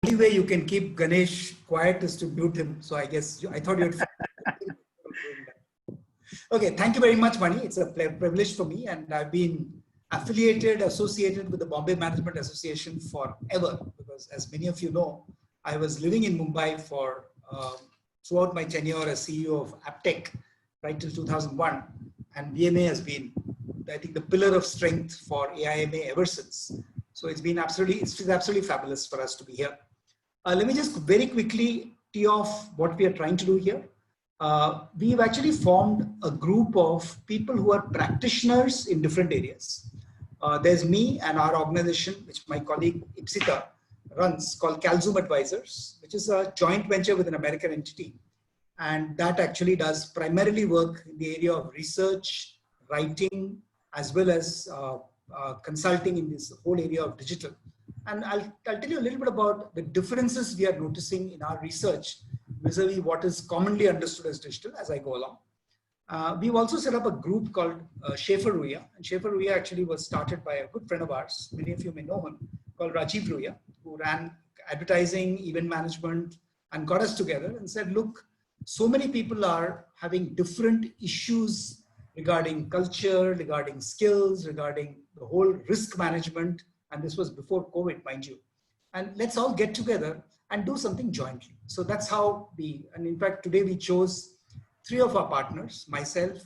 only way you can keep Ganesh quiet is to mute him. So I guess I thought you'd. Okay, thank you very much, Mani. It's a privilege for me, and I've been associated with the Bombay Management Association forever, because as many of you know, I was living in Mumbai for throughout my tenure as CEO of Aptech, right till 2001, and BMA has been, I think, the pillar of strength for AIMA ever since. So it's absolutely fabulous for us to be here. Let me just very quickly tee off what we are trying to do here. We've actually formed a group of people who are practitioners in different areas. There's me and our organization, which my colleague Ipsita runs, called CalZoom Advisors, which is a joint venture with an American entity. And that actually does primarily work in the area of research, writing, as well as consulting in this whole area of digital. And I'll tell you a little bit about the differences we are noticing in our research vis-a-vis what is commonly understood as digital as I go along. We've also set up a group called Schafer Ruia. And Schafer Ruia actually was started by a good friend of ours, many of you may know him, called Rajiv Ruia, who ran advertising, event management, and got us together and said, look, so many people are having different issues regarding culture, regarding skills, regarding the whole risk management. And this was before COVID, mind you. And let's all get together and do something jointly. So that's how and in fact, today we chose 3 of our partners, myself,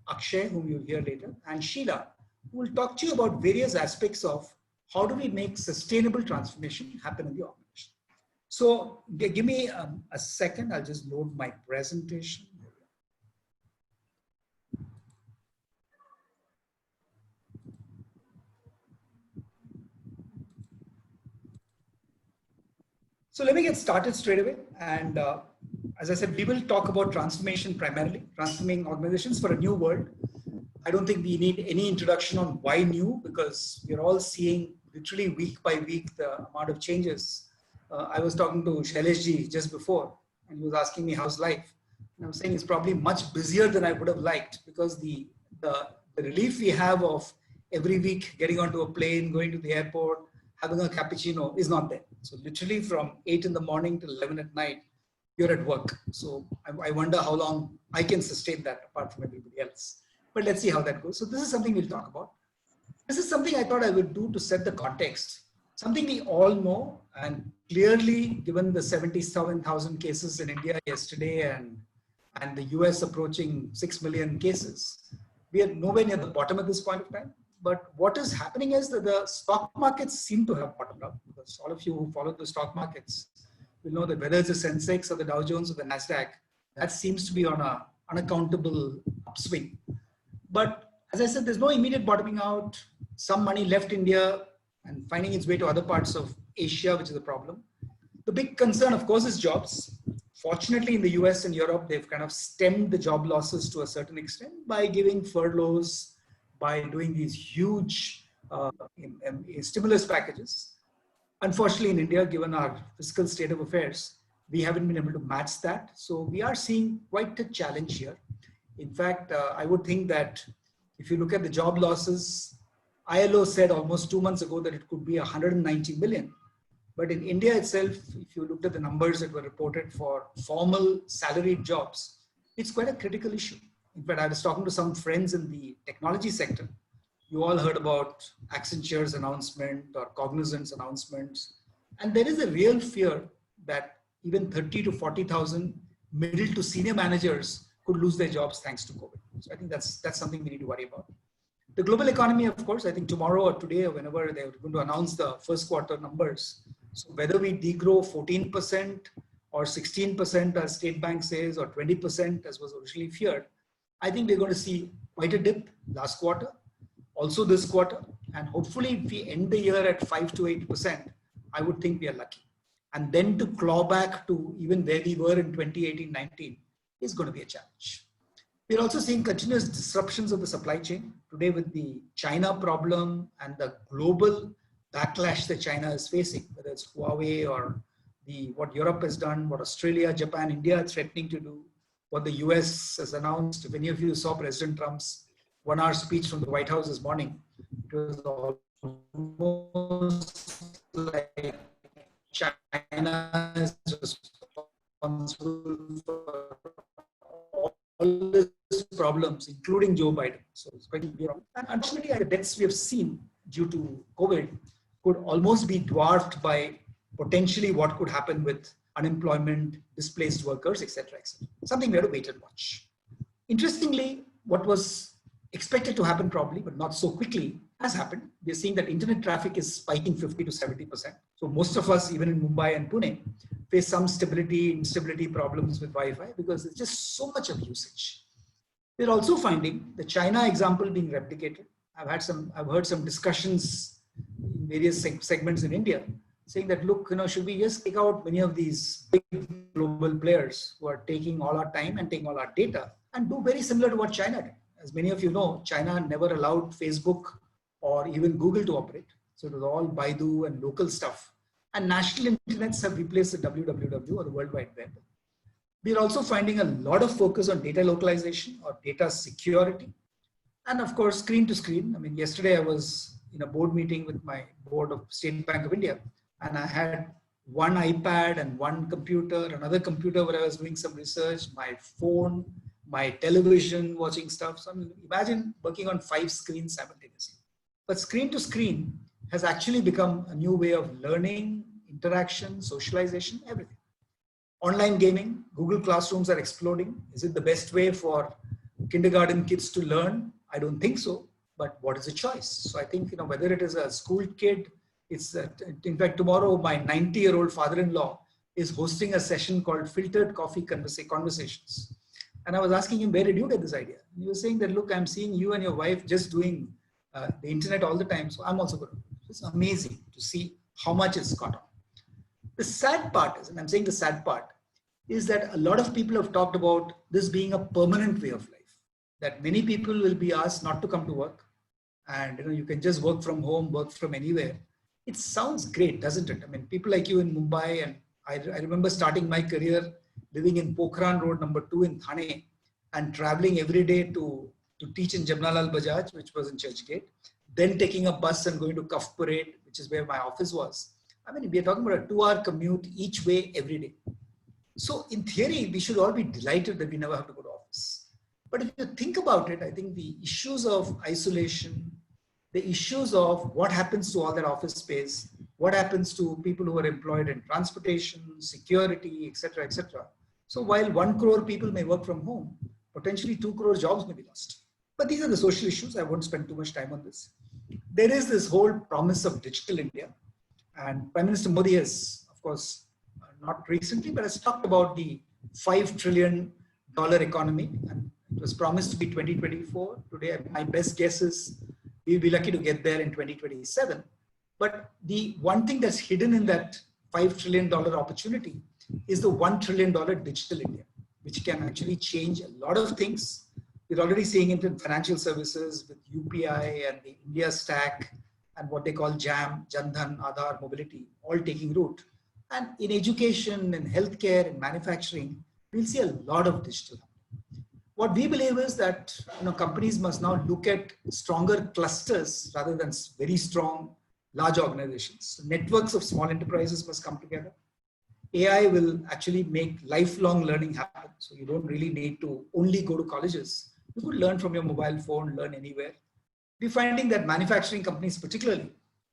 Akshay, whom you'll hear later, and Sheila, who will talk to you about various aspects of how do we make sustainable transformation happen in the organization. So give me a second, I'll just load my presentation. So let me get started straight away. And as I said, we will talk about transformation primarily, transforming organizations for a new world. I don't think we need any introduction on why new, because we're all seeing literally week by week the amount of changes. I was talking to Shaileshji just before, and he was asking me how's life. And I was saying it's probably much busier than I would have liked, because the relief we have of every week getting onto a plane, going to the airport, having a cappuccino is not there. So literally from 8 in the morning till 11 at night, you're at work. So I wonder how long I can sustain that apart from everybody else. But let's see how that goes. So this is something we'll talk about. This is something I thought I would do to set the context. Something we all know, and clearly given the 77,000 cases in India yesterday and the US approaching 6 million cases, we are nowhere near the bottom at this point of time. But what is happening is that the stock markets seem to have bottomed out, because all of you who follow the stock markets will know that whether it's the Sensex or the Dow Jones or the Nasdaq, that seems to be on an unaccountable upswing. But as I said, there's no immediate bottoming out. Some money left India and finding its way to other parts of Asia, which is a problem. The big concern, of course, is jobs. Fortunately, in the US and Europe, they've kind of stemmed the job losses to a certain extent by giving furloughs, by doing these huge stimulus packages. Unfortunately, in India, given our fiscal state of affairs, we haven't been able to match that. So we are seeing quite a challenge here. In fact, I would think that if you look at the job losses, ILO said almost 2 months ago that it could be 190 million. But in India itself, if you looked at the numbers that were reported for formal salaried jobs, it's quite a critical issue. In fact, I was talking to some friends in the technology sector. You all heard about Accenture's announcement or Cognizant's announcements. And there is a real fear that even 30 to 40,000 middle to senior managers could lose their jobs thanks to COVID. So I think that's something we need to worry about. The global economy, of course, I think tomorrow or today or whenever they're going to announce the first quarter numbers. So whether we degrow 14% or 16% as State Bank says, or 20% as was originally feared, I think we're going to see quite a dip last quarter, also this quarter, and hopefully if we end the year at 5 to 8%, I would think we are lucky. And then to claw back to even where we were in 2018-19 is going to be a challenge. We're also seeing continuous disruptions of the supply chain. Today with the China problem and the global backlash that China is facing, whether it's Huawei or what Europe has done, what Australia, Japan, India are threatening to do, what the US has announced. If any of you saw President Trump's 1-hour speech from the White House this morning, it was almost like China China is responsible for all these problems, including Joe Biden. So it's quite a big problem. And unfortunately, the deaths we have seen due to COVID could almost be dwarfed by potentially what could happen with unemployment, displaced workers, etc., etc. Something we have to wait and watch. Interestingly, what was expected to happen probably, but not so quickly, has happened. We're seeing that internet traffic is spiking 50 to 70%. So most of us, even in Mumbai and Pune, face some instability problems with Wi-Fi because there's just so much of usage. We're also finding the China example being replicated. I've heard some discussions in various segments in India saying that, look, should we just take out many of these big global players who are taking all our time and taking all our data and do very similar to what China did. As many of you know, China never allowed Facebook or even Google to operate. So it was all Baidu and local stuff. And national internets have replaced the www or the World Wide Web. We're also finding a lot of focus on data localization or data security. And of course, screen to screen. I mean, yesterday I was in a board meeting with my board of State Bank of India, and I had one iPad and one computer, another computer where I was doing some research, my phone, my television, watching stuff. So I mean, imagine working on 5 screens simultaneously. But screen to screen has actually become a new way of learning, interaction, socialization, everything. Online gaming, Google Classrooms are exploding. Is it the best way for kindergarten kids to learn? I don't think so, but what is the choice? So I think, whether it is a school kid, in fact, tomorrow my 90-year-old father-in-law is hosting a session called Filtered Coffee Conversations. And I was asking him, where did you get this idea? And he was saying that, look, I'm seeing you and your wife just doing the internet all the time. So I'm also going to. It's amazing to see how much it's caught on. The sad part is, and I'm saying the sad part, is that a lot of people have talked about this being a permanent way of life, that many people will be asked not to come to work. And you can just work from home, work from anywhere. It sounds great, doesn't it? I mean, people like you in Mumbai, and I remember starting my career living in Pokhran Road number 2 in Thane and traveling every day to teach in Jamnalal Bajaj, which was in Churchgate, then taking a bus and going to Cuff Parade, which is where my office was. I mean, we are talking about a 2-hour commute each way every day. So in theory, we should all be delighted that we never have to go to office. But if you think about it, I think the issues of isolation, the issues of what happens to all that office space, what happens to people who are employed in transportation, security, etc., etc. So while 1 crore people may work from home, potentially 2 crore jobs may be lost. But these are the social issues. I won't spend too much time on this. There is this whole promise of digital India. And Prime Minister Modi has, of course, not recently, but has talked about the $5 trillion economy. And it was promised to be 2024. Today, my best guess is we'll be lucky to get there in 2027. But the one thing that's hidden in that $5 trillion opportunity is the $1 trillion digital India, which can actually change a lot of things. We're already seeing it in financial services with UPI and the India stack and what they call JAM, Jandhan, Aadhaar, mobility, all taking root. And in education, in healthcare, in manufacturing, we'll see a lot of digital. What we believe is that companies must now look at stronger clusters rather than very strong, large organizations. So networks of small enterprises must come together. AI will actually make lifelong learning happen. So you don't really need to only go to colleges. You could learn from your mobile phone, learn anywhere. We're finding that manufacturing companies particularly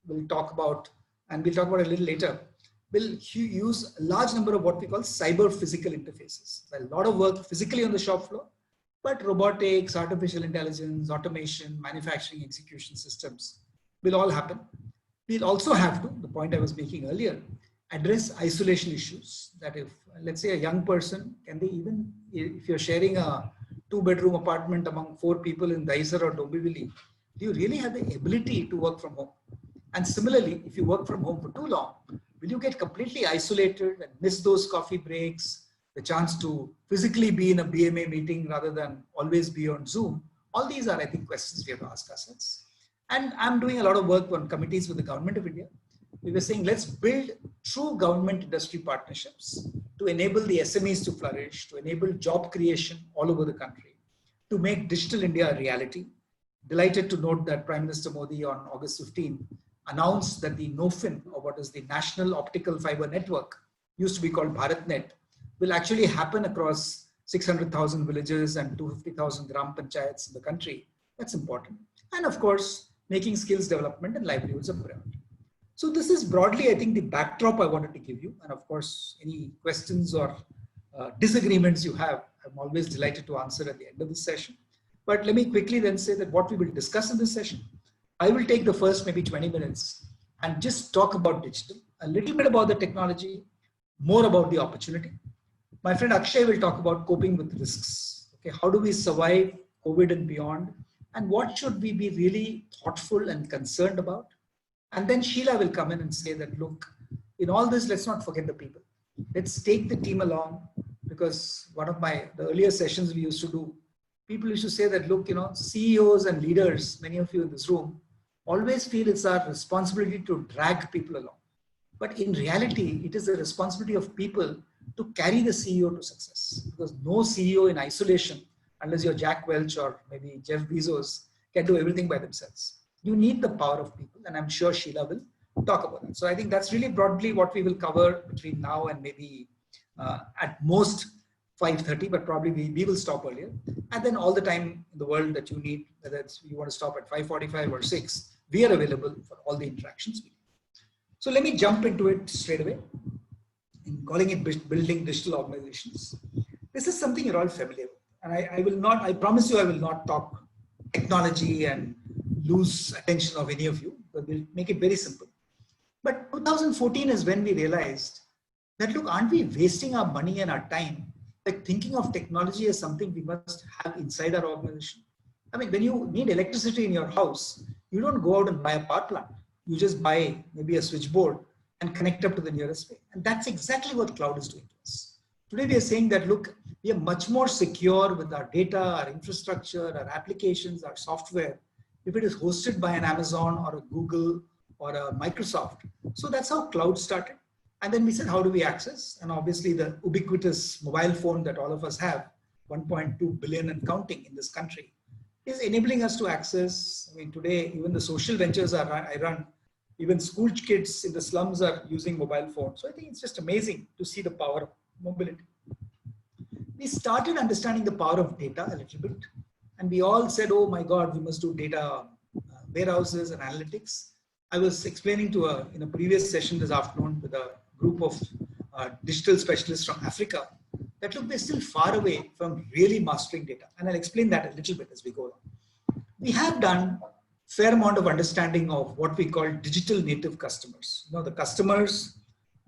will talk about, and we'll talk about it a little later, will use a large number of what we call cyber physical interfaces. A lot of work physically on the shop floor, but robotics, artificial intelligence, automation, manufacturing execution systems will all happen. We'll also have to, the point I was making earlier, address isolation issues. That if, let's say, a young person, can they even, if you're sharing a 2-bedroom apartment among 4 people in Daisar or Dombivli, do you really have the ability to work from home? And similarly, if you work from home for too long, will you get completely isolated and miss those coffee breaks, the chance to physically be in a BMA meeting rather than always be on Zoom? All these are, I think, questions we have to ask ourselves. And I'm doing a lot of work on committees with the Government of India. We were saying, let's build true government industry partnerships to enable the SMEs to flourish, to enable job creation all over the country, to make digital India a reality. Delighted to note that Prime Minister Modi on August 15 announced that the NOFIN, or what is the National Optical Fiber Network, used to be called BharatNet, will actually happen across 600,000 villages and 250,000 gram panchayats in the country. That's important. And of course, making skills development and livelihoods a priority. So this is broadly, I think, the backdrop I wanted to give you. And of course, any questions or disagreements you have, I'm always delighted to answer at the end of this session. But let me quickly then say that what we will discuss in this session, I will take the first maybe 20 minutes and just talk about digital, a little bit about the technology, more about the opportunity. My friend Akshay will talk about coping with risks. Okay, how do we survive COVID and beyond? And what should we be really thoughtful and concerned about? And then Sheila will come in and say that, look, in all this, let's not forget the people. Let's take the team along, because one of the earlier sessions we used to do, people used to say that, look, CEOs and leaders, many of you in this room, always feel it's our responsibility to drag people along. But in reality, it is the responsibility of people to carry the CEO to success, because no CEO in isolation, unless you're Jack Welch or maybe Jeff Bezos, can do everything by themselves. You need the power of people, and I'm sure Sheila will talk about that. So I think that's really broadly what we will cover between now and maybe at most 5:30, but probably we will stop earlier. And then all the time in the world that you need, whether it's you want to stop at 5:45 or 6, we are available for all the interactions we need. So let me jump into it straight away. In calling it building digital organizations, this is something you're all familiar with. And I promise you, I will not talk technology and lose attention of any of you, but we'll make it very simple. But 2014 is when we realized that, look, aren't we wasting our money and our time by thinking of technology as something we must have inside our organization? I mean, when you need electricity in your house, you don't go out and buy a power plant. You just buy maybe a switchboard and connect up to the nearest way. And that's exactly what cloud is doing to us. Today, we are saying that, look, we are much more secure with our data, our infrastructure, our applications, our software, if it is hosted by an Amazon or a Google or a Microsoft. So that's how cloud started. And then we said, how do we access? And obviously the ubiquitous mobile phone that all of us have, 1.2 billion and counting in this country, is enabling us to access. I mean, today, even the social ventures I run, even school kids in the slums are using mobile phones. So I think it's just amazing to see the power of mobility. We started understanding the power of data a little bit. And we all said, oh my God, we must do data warehouses and analytics. I was explaining in a previous session this afternoon with a group of digital specialists from Africa that, look, they're still far away from really mastering data. And I'll explain that a little bit as we go along. We have done a fair amount of understanding of what we call digital native customers. The customers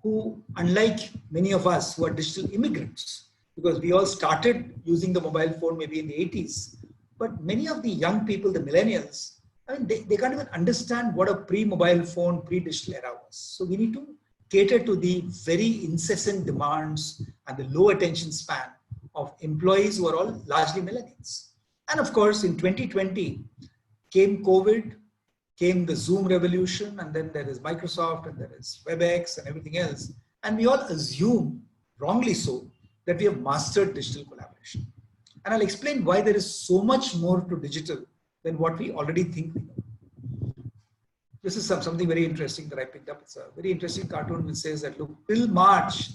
who, unlike many of us who are digital immigrants, because we all started using the mobile phone maybe in the 80s, but many of the young people, the millennials, I mean, they can't even understand what a pre-mobile phone, pre-digital era was. So we need to cater to the very incessant demands and the low attention span of employees who are all largely millennials. And of course, in 2020 came COVID, came the Zoom revolution, and then there is Microsoft and there is WebEx and everything else. And we all assume, wrongly so, that we have mastered digital collaboration. And I'll explain why there is so much more to digital than what we already think we know. This is something very interesting that I picked up. It's a very interesting cartoon which says that, look, till March,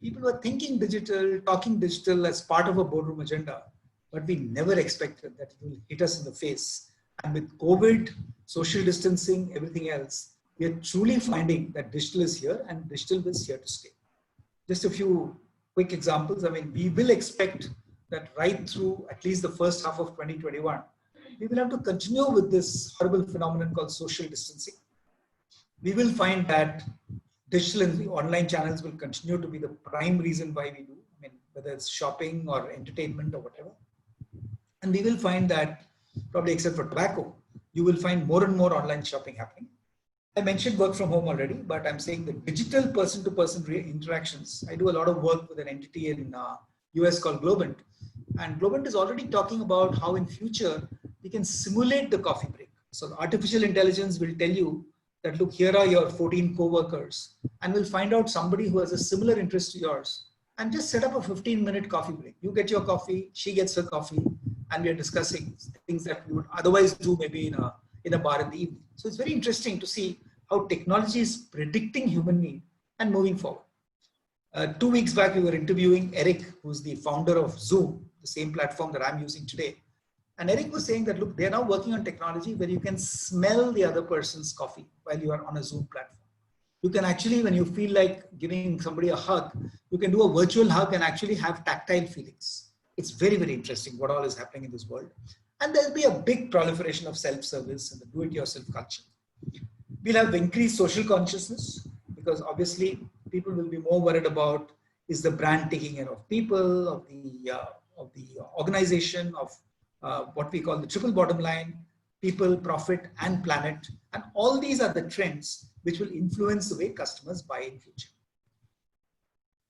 people were thinking digital, talking digital as part of a boardroom agenda, but we never expected that it will hit us in the face. And with COVID, social distancing, everything else, we are truly finding that digital is here and digital is here to stay. Just a few quick examples. I mean, we will expect that right through at least the first half of 2021, we will have to continue with this horrible phenomenon called social distancing. We will find that digital and the online channels will continue to be the prime reason why we do. I mean, whether it's shopping or entertainment or whatever. And we will find that, probably except for tobacco, you will find more and more online shopping happening. I mentioned work from home already, but I'm saying the digital person-to-person interactions. I do a lot of work with an entity in US called Globant. And Globant is already talking about how in future we can simulate the coffee break. So artificial intelligence will tell you that, look, here are your 14 co-workers, and we'll find out somebody who has a similar interest to yours and just set up a 15-minute coffee break. You get your coffee, she gets her coffee, and we are discussing things that we would otherwise do maybe in a bar in the evening. So it's very interesting to see how technology is predicting human need and moving forward. 2 weeks back, we were interviewing Eric, who's the founder of Zoom, the same platform that I'm using today. And Eric was saying that, look, they're now working on technology where you can smell the other person's coffee while you are on a Zoom platform. You can actually, when you feel like giving somebody a hug, you can do a virtual hug and actually have tactile feelings. It's very, very interesting what all is happening in this world. And there'll be a big proliferation of self-service and the do-it-yourself culture. We'll have increased social consciousness because obviously people will be more worried about, is the brand taking care of people, of the organization, of what we call the triple bottom line, people, profit, and planet. And all these are the trends which will influence the way customers buy in future.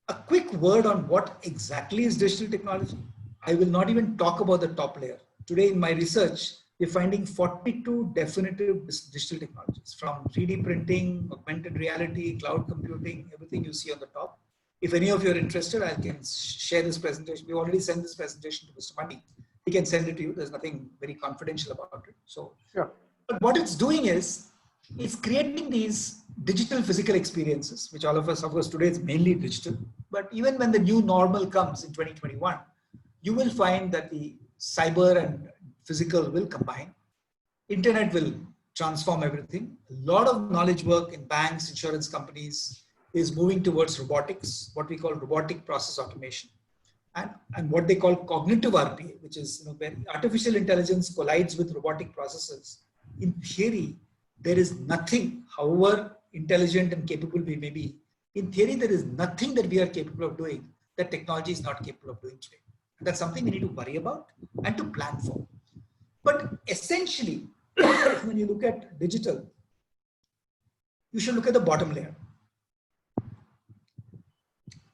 A quick word on what exactly is digital technology. I will not even talk about the top layer. Today in my research, we're finding 42 definitive digital technologies, from 3D printing, augmented reality, cloud computing, everything you see on the top. If any of you are interested, I can share this presentation. We already sent this presentation to Mr. Mani. He can send it to you. There's nothing very confidential about it. So, sure. But what it's doing is, it's creating these digital physical experiences, which all of us, of course, today is mainly digital. But even when the new normal comes in 2021, you will find that the cyber and physical will combine. Internet will transform everything. A lot of knowledge work in banks, insurance companies is moving towards robotics, what we call robotic process automation. And what they call cognitive RPA, which is where artificial intelligence collides with robotic processes. In theory, there is nothing, however intelligent and capable we may be, in theory, there is nothing that we are capable of doing that technology is not capable of doing today. And that's something we need to worry about and to plan for. But essentially, when you look at digital, you should look at the bottom layer.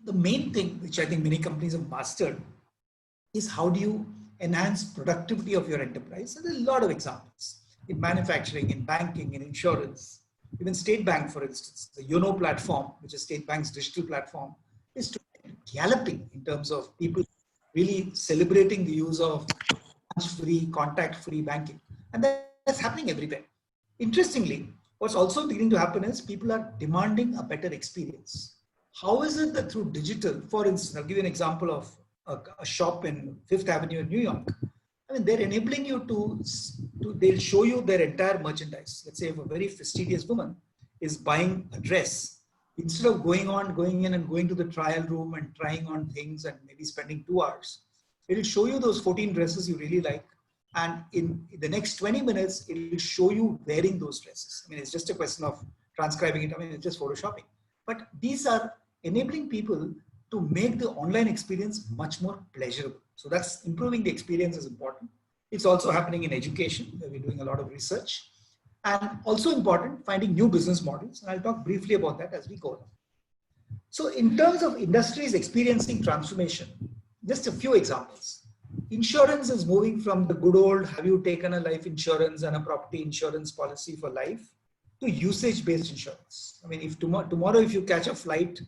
The main thing, which I think many companies have mastered, is how do you enhance productivity of your enterprise? And there are a lot of examples in manufacturing, in banking, in insurance. Even State Bank, for instance, the YONO platform, which is State Bank's digital platform, is galloping in terms of people really celebrating the use of free, contact-free banking. And that's happening everywhere. Interestingly, what's also beginning to happen is people are demanding a better experience. How is it that through digital, for instance, I'll give you an example of a shop in Fifth Avenue in New York. I mean, they're enabling you they'll show you their entire merchandise. Let's say if a very fastidious woman is buying a dress, instead of going in and going to the trial room and trying on things and maybe spending 2 hours, it'll show you those 14 dresses you really like. And in the next 20 minutes, it'll show you wearing those dresses. I mean, it's just a question of transcribing it. I mean, it's just photoshopping. But these are enabling people to make the online experience much more pleasurable. So that's improving the experience is important. It's also happening in education, where we're doing a lot of research. And also important, finding new business models. And I'll talk briefly about that as we go along. So in terms of industries experiencing transformation, just a few examples. Insurance is moving from the good old, have you taken a life insurance and a property insurance policy for life, to usage-based insurance. I mean, if tomorrow if you catch a flight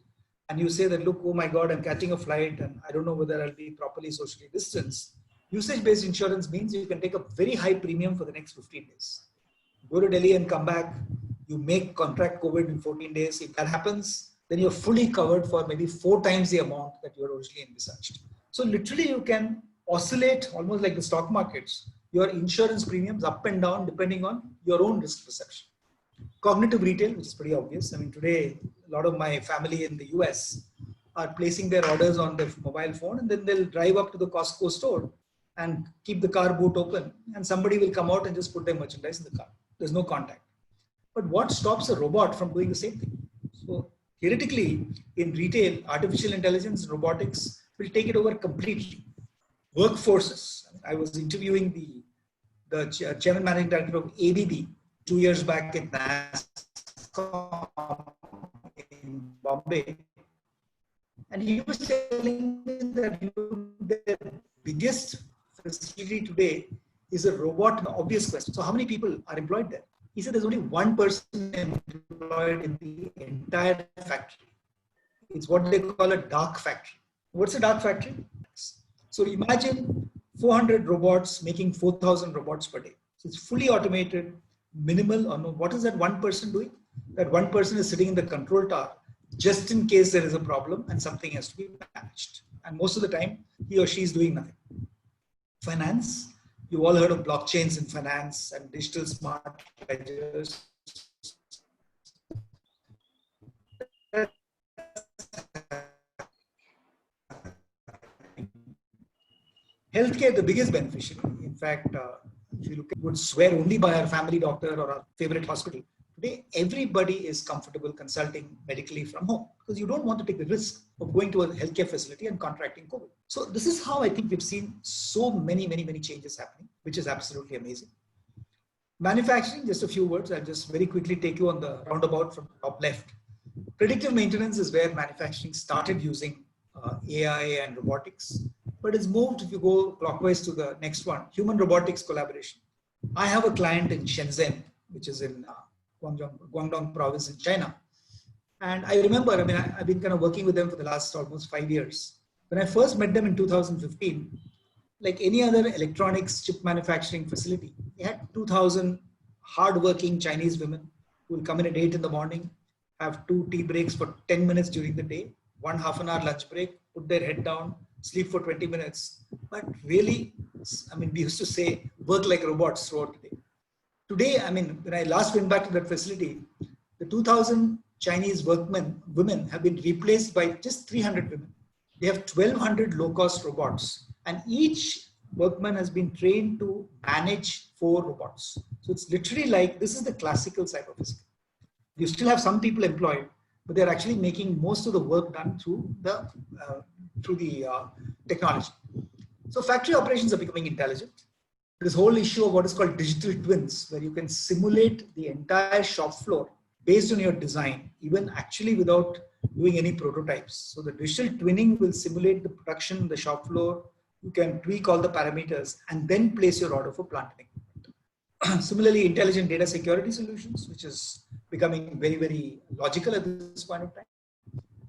and you say that, look, oh my God, I'm catching a flight and I don't know whether I'll be properly socially distanced. Usage-based insurance means you can take a very high premium for the next 15 days. Go to Delhi and come back, you make contract COVID in 14 days. If that happens, then you're fully covered for maybe 4 times the amount that you were originally envisaged. So literally you can oscillate almost like the stock markets, your insurance premiums up and down depending on your own risk perception. Cognitive retail, which is pretty obvious. I mean, today, a lot of my family in the US are placing their orders on their mobile phone, and then they'll drive up to the Costco store and keep the car boot open, and somebody will come out and just put their merchandise in the car. There's no contact. But what stops a robot from doing the same thing? So theoretically, in retail, artificial intelligence and robotics will take it over completely. Workforces. I was interviewing the chairman managing director of ABB 2 years back in NASCOM in Bombay. And he was telling me that the biggest facility today is a robot. An obvious question. So how many people are employed there? He said there's only one person employed in the entire factory. It's what they call a dark factory. What's a dark factory? So imagine 400 robots making 4,000 robots per day. So it's fully automated, minimal. Or no, what is that one person doing? That one person is sitting in the control tower, just in case there is a problem and something has to be managed. And most of the time, he or she is doing nothing. Finance, you all heard of blockchains in finance and digital smart ledgers. Healthcare, the biggest beneficiary. In fact, if you look at, would swear only by our family doctor or our favorite hospital. Today, everybody is comfortable consulting medically from home because you don't want to take the risk of going to a healthcare facility and contracting COVID. So this is how I think we've seen so many changes happening, which is absolutely amazing. Manufacturing, just a few words. I'll just very quickly take you on the roundabout from the top left. Predictive maintenance is where manufacturing started using AI and robotics, but it's moved, if you go clockwise to the next one, human robotics collaboration. I have a client in Shenzhen, which is in Guangdong province in China. And I remember, I've been kind of working with them for the last almost 5 years. When I first met them in 2015, like any other electronics chip manufacturing facility, they had 2,000 hardworking Chinese women who will come in at 8 in the morning, have 2 tea breaks for 10 minutes during the day, 1 half-an-hour lunch break, put their head down, sleep for 20 minutes. But really, we used to say, work like robots throughout the day. Today, when I last went back to that facility, the 2,000 Chinese women have been replaced by just 300 women. They have 1,200 low-cost robots, and each workman has been trained to manage 4 robots. So it's literally like, this is the classical cyber-physical. You still have some people employed, but they're actually making most of the work done through the technology. So factory operations are becoming intelligent. This whole issue of what is called digital twins, where you can simulate the entire shop floor based on your design, even actually without doing any prototypes. So the digital twinning will simulate the production, the shop floor. You can tweak all the parameters and then place your order for plant and equipment. Similarly, intelligent data security solutions, which is becoming very logical at this point of time.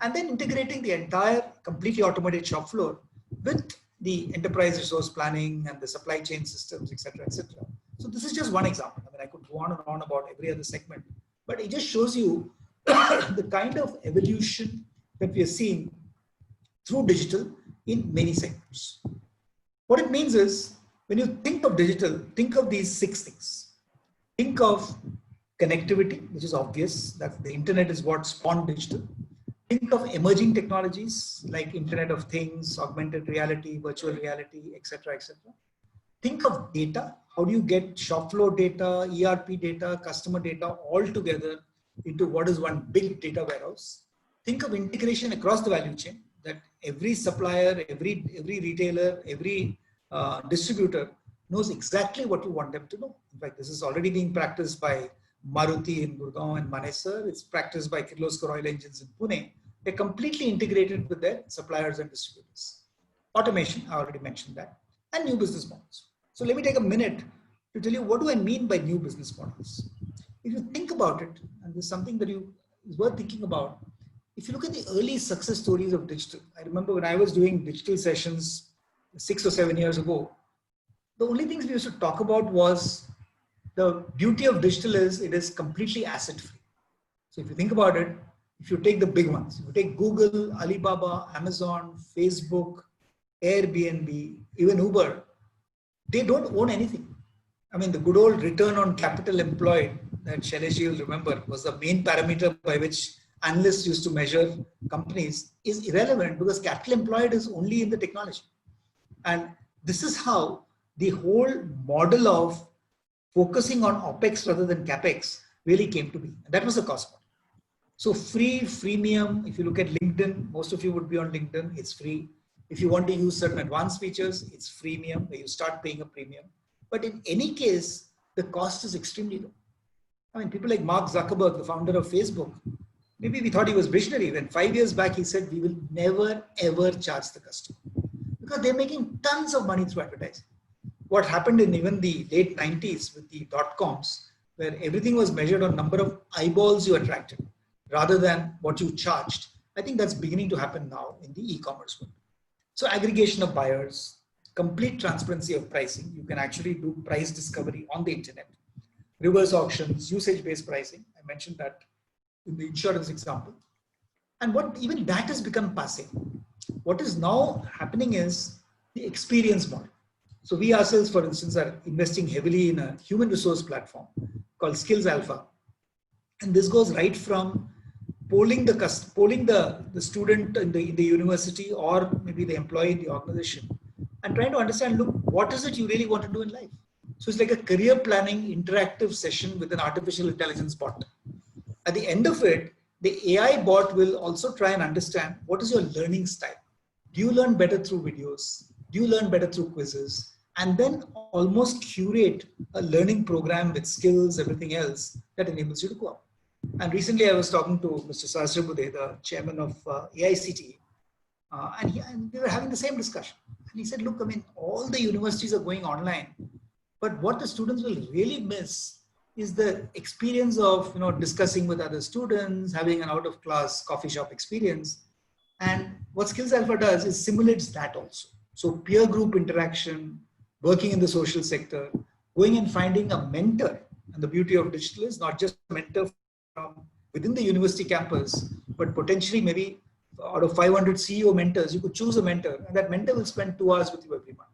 And then integrating the entire completely automated shop floor with the enterprise resource planning and the supply chain systems, etc., etc. So this is just one example. I could go on and on about every other segment, but it just shows you the kind of evolution that we are seeing through digital in many sectors. What it means is, when you think of digital, think of these 6 things. Think of connectivity, which is obvious, that the internet is what spawned digital. Think of emerging technologies like Internet of Things, augmented reality, virtual reality, etc., etc. Think of data. How do you get shop floor data, ERP data, customer data all together into what is one big data warehouse? Think of integration across the value chain, that every supplier, every retailer, every distributor knows exactly what you want them to know. In fact, this is already being practiced by Maruti in Gurgaon and Manesar. It's practiced by Kirloskar Oil Engines in Pune. They're completely integrated with their suppliers and distributors. Automation, I already mentioned that, and new business models. So let me take a minute to tell you, what do I mean by new business models? If you think about it, and there's something that is worth thinking about, if you look at the early success stories of digital, I remember when I was doing digital sessions 6 or 7 years ago, the only things we used to talk about was the beauty of digital is it is completely asset free. So if you think about it, if you take the big ones, if you take Google, Alibaba, Amazon, Facebook, Airbnb, even Uber, they don't own anything. The good old return on capital employed that Shailesh will remember was the main parameter by which analysts used to measure companies is irrelevant, because capital employed is only in the technology. And this is how the whole model of focusing on OPEX rather than CAPEX really came to be. And that was the cost model. So freemium, if you look at LinkedIn, most of you would be on LinkedIn, it's free. If you want to use certain advanced features, it's freemium, where you start paying a premium. But in any case, the cost is extremely low. People like Mark Zuckerberg, the founder of Facebook, maybe we thought he was visionary when 5 years back he said, we will never ever charge the customer, because they're making tons of money through advertising. What happened in even the late 90s with the dot-coms, where everything was measured on number of eyeballs you attracted rather than what you charged, I think that's beginning to happen now in the e-commerce world. So aggregation of buyers, complete transparency of pricing. You can actually do price discovery on the internet. Reverse auctions, usage-based pricing. I mentioned that in the insurance example. And what even that has become passive. What is now happening is the experience model. So we ourselves, for instance, are investing heavily in a human resource platform called Skills Alpha. And this goes right from polling the student in the university or maybe the employee in the organization and trying to understand, look, what is it you really want to do in life? So it's like a career planning interactive session with an artificial intelligence bot. At the end of it, the AI bot will also try and understand what is your learning style. Do you learn better through videos? Do you learn better through quizzes? And then almost curate a learning program with skills, everything else that enables you to go up. And recently I was talking to Mr. Sahasrabudhe, the chairman of AICTE, and they were having the same discussion. And he said, look, I mean, all the universities are going online, but what the students will really miss is the experience of discussing with other students, having an out-of-class coffee shop experience. And what Skills Alpha does is simulates that also. So peer group interaction, working in the social sector, going and finding a mentor. And the beauty of digital is not just a mentor from within the university campus, but potentially maybe out of 500 CEO mentors, you could choose a mentor, and that mentor will spend 2 hours with you every month.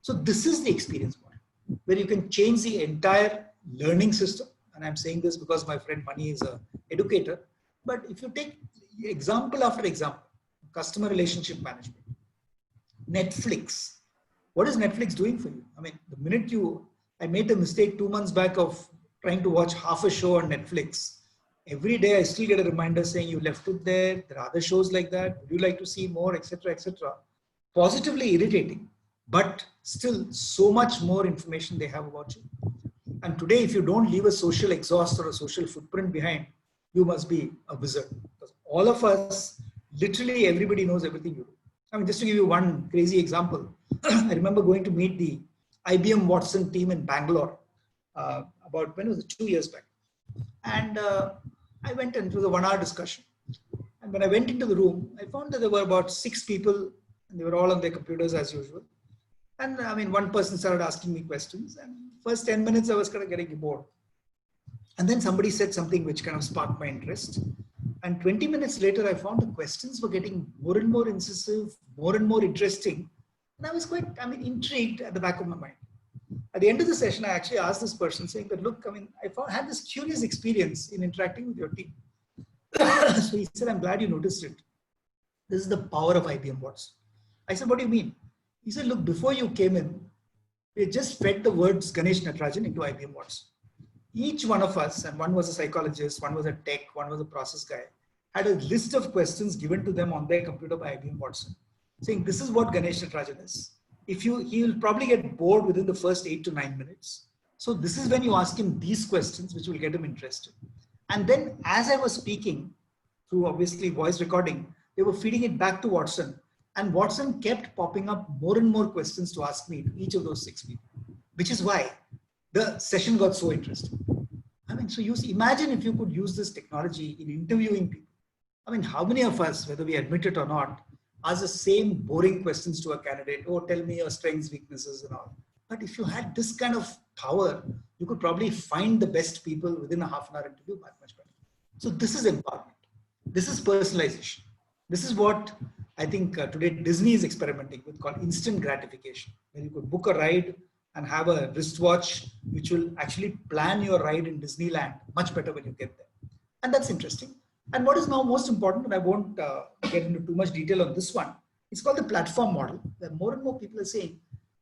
So this is the experience model, where you can change the entire learning system. And I'm saying this because my friend Mani is an educator. But if you take example after example, customer relationship management, Netflix, what is Netflix doing for you? I mean, the minute I made a mistake 2 months back of trying to watch half a show on Netflix. Every day I still get a reminder saying you left it there. There are other shows like that. Would you like to see more, etc., etc. Positively irritating, but still so much more information they have about you. And today, if you don't leave a social exhaust or a social footprint behind, you must be a wizard. Because all of us, literally everybody knows everything you do. I mean, just to give you one crazy example, I remember going to meet the IBM Watson team in Bangalore about, when was it, 2 years back. And I went into the 1 hour discussion. And when I went into the room, I found that there were about 6 people, and they were all on their computers as usual. And I mean, one person started asking me questions, and first 10 minutes I was kind of getting bored. And then somebody said something which kind of sparked my interest. And 20 minutes later, I found the questions were getting more and more incisive, more and more interesting. And I was quite, intrigued at the back of my mind. At the end of the session, I actually asked this person saying that, look, I had this curious experience in interacting with your team. So he said, I'm glad you noticed it. This is the power of IBM Watson. I said, what do you mean? He said, look, before you came in, we just fed the words Ganesh Natarajan into IBM Watson. Each one of us, and one was a psychologist, one was a tech, one was a process guy, had a list of questions given to them on their computer by IBM Watson, saying this is what Ganesh Natarajan is. He will probably get bored within the first 8 to 9 minutes. So this is when you ask him these questions, which will get him interested. And then as I was speaking, through obviously voice recording, they were feeding it back to Watson. And Watson kept popping up more and more questions to ask me to each of those 6 people, which is why the session got so interesting. So imagine if you could use this technology in interviewing people. How many of us, whether we admit it or not, ask the same boring questions to a candidate, oh, tell me your strengths, weaknesses and all. But if you had this kind of power, you could probably find the best people within a half an hour interview much better. So this is empowerment. This is personalization. This is what I think today Disney is experimenting with, called instant gratification, where you could book a ride and have a wristwatch, which will actually plan your ride in Disneyland much better when you get there. And that's interesting. And what is now most important, and I won't get into too much detail on this one, it's called the platform model, where more and more people are saying,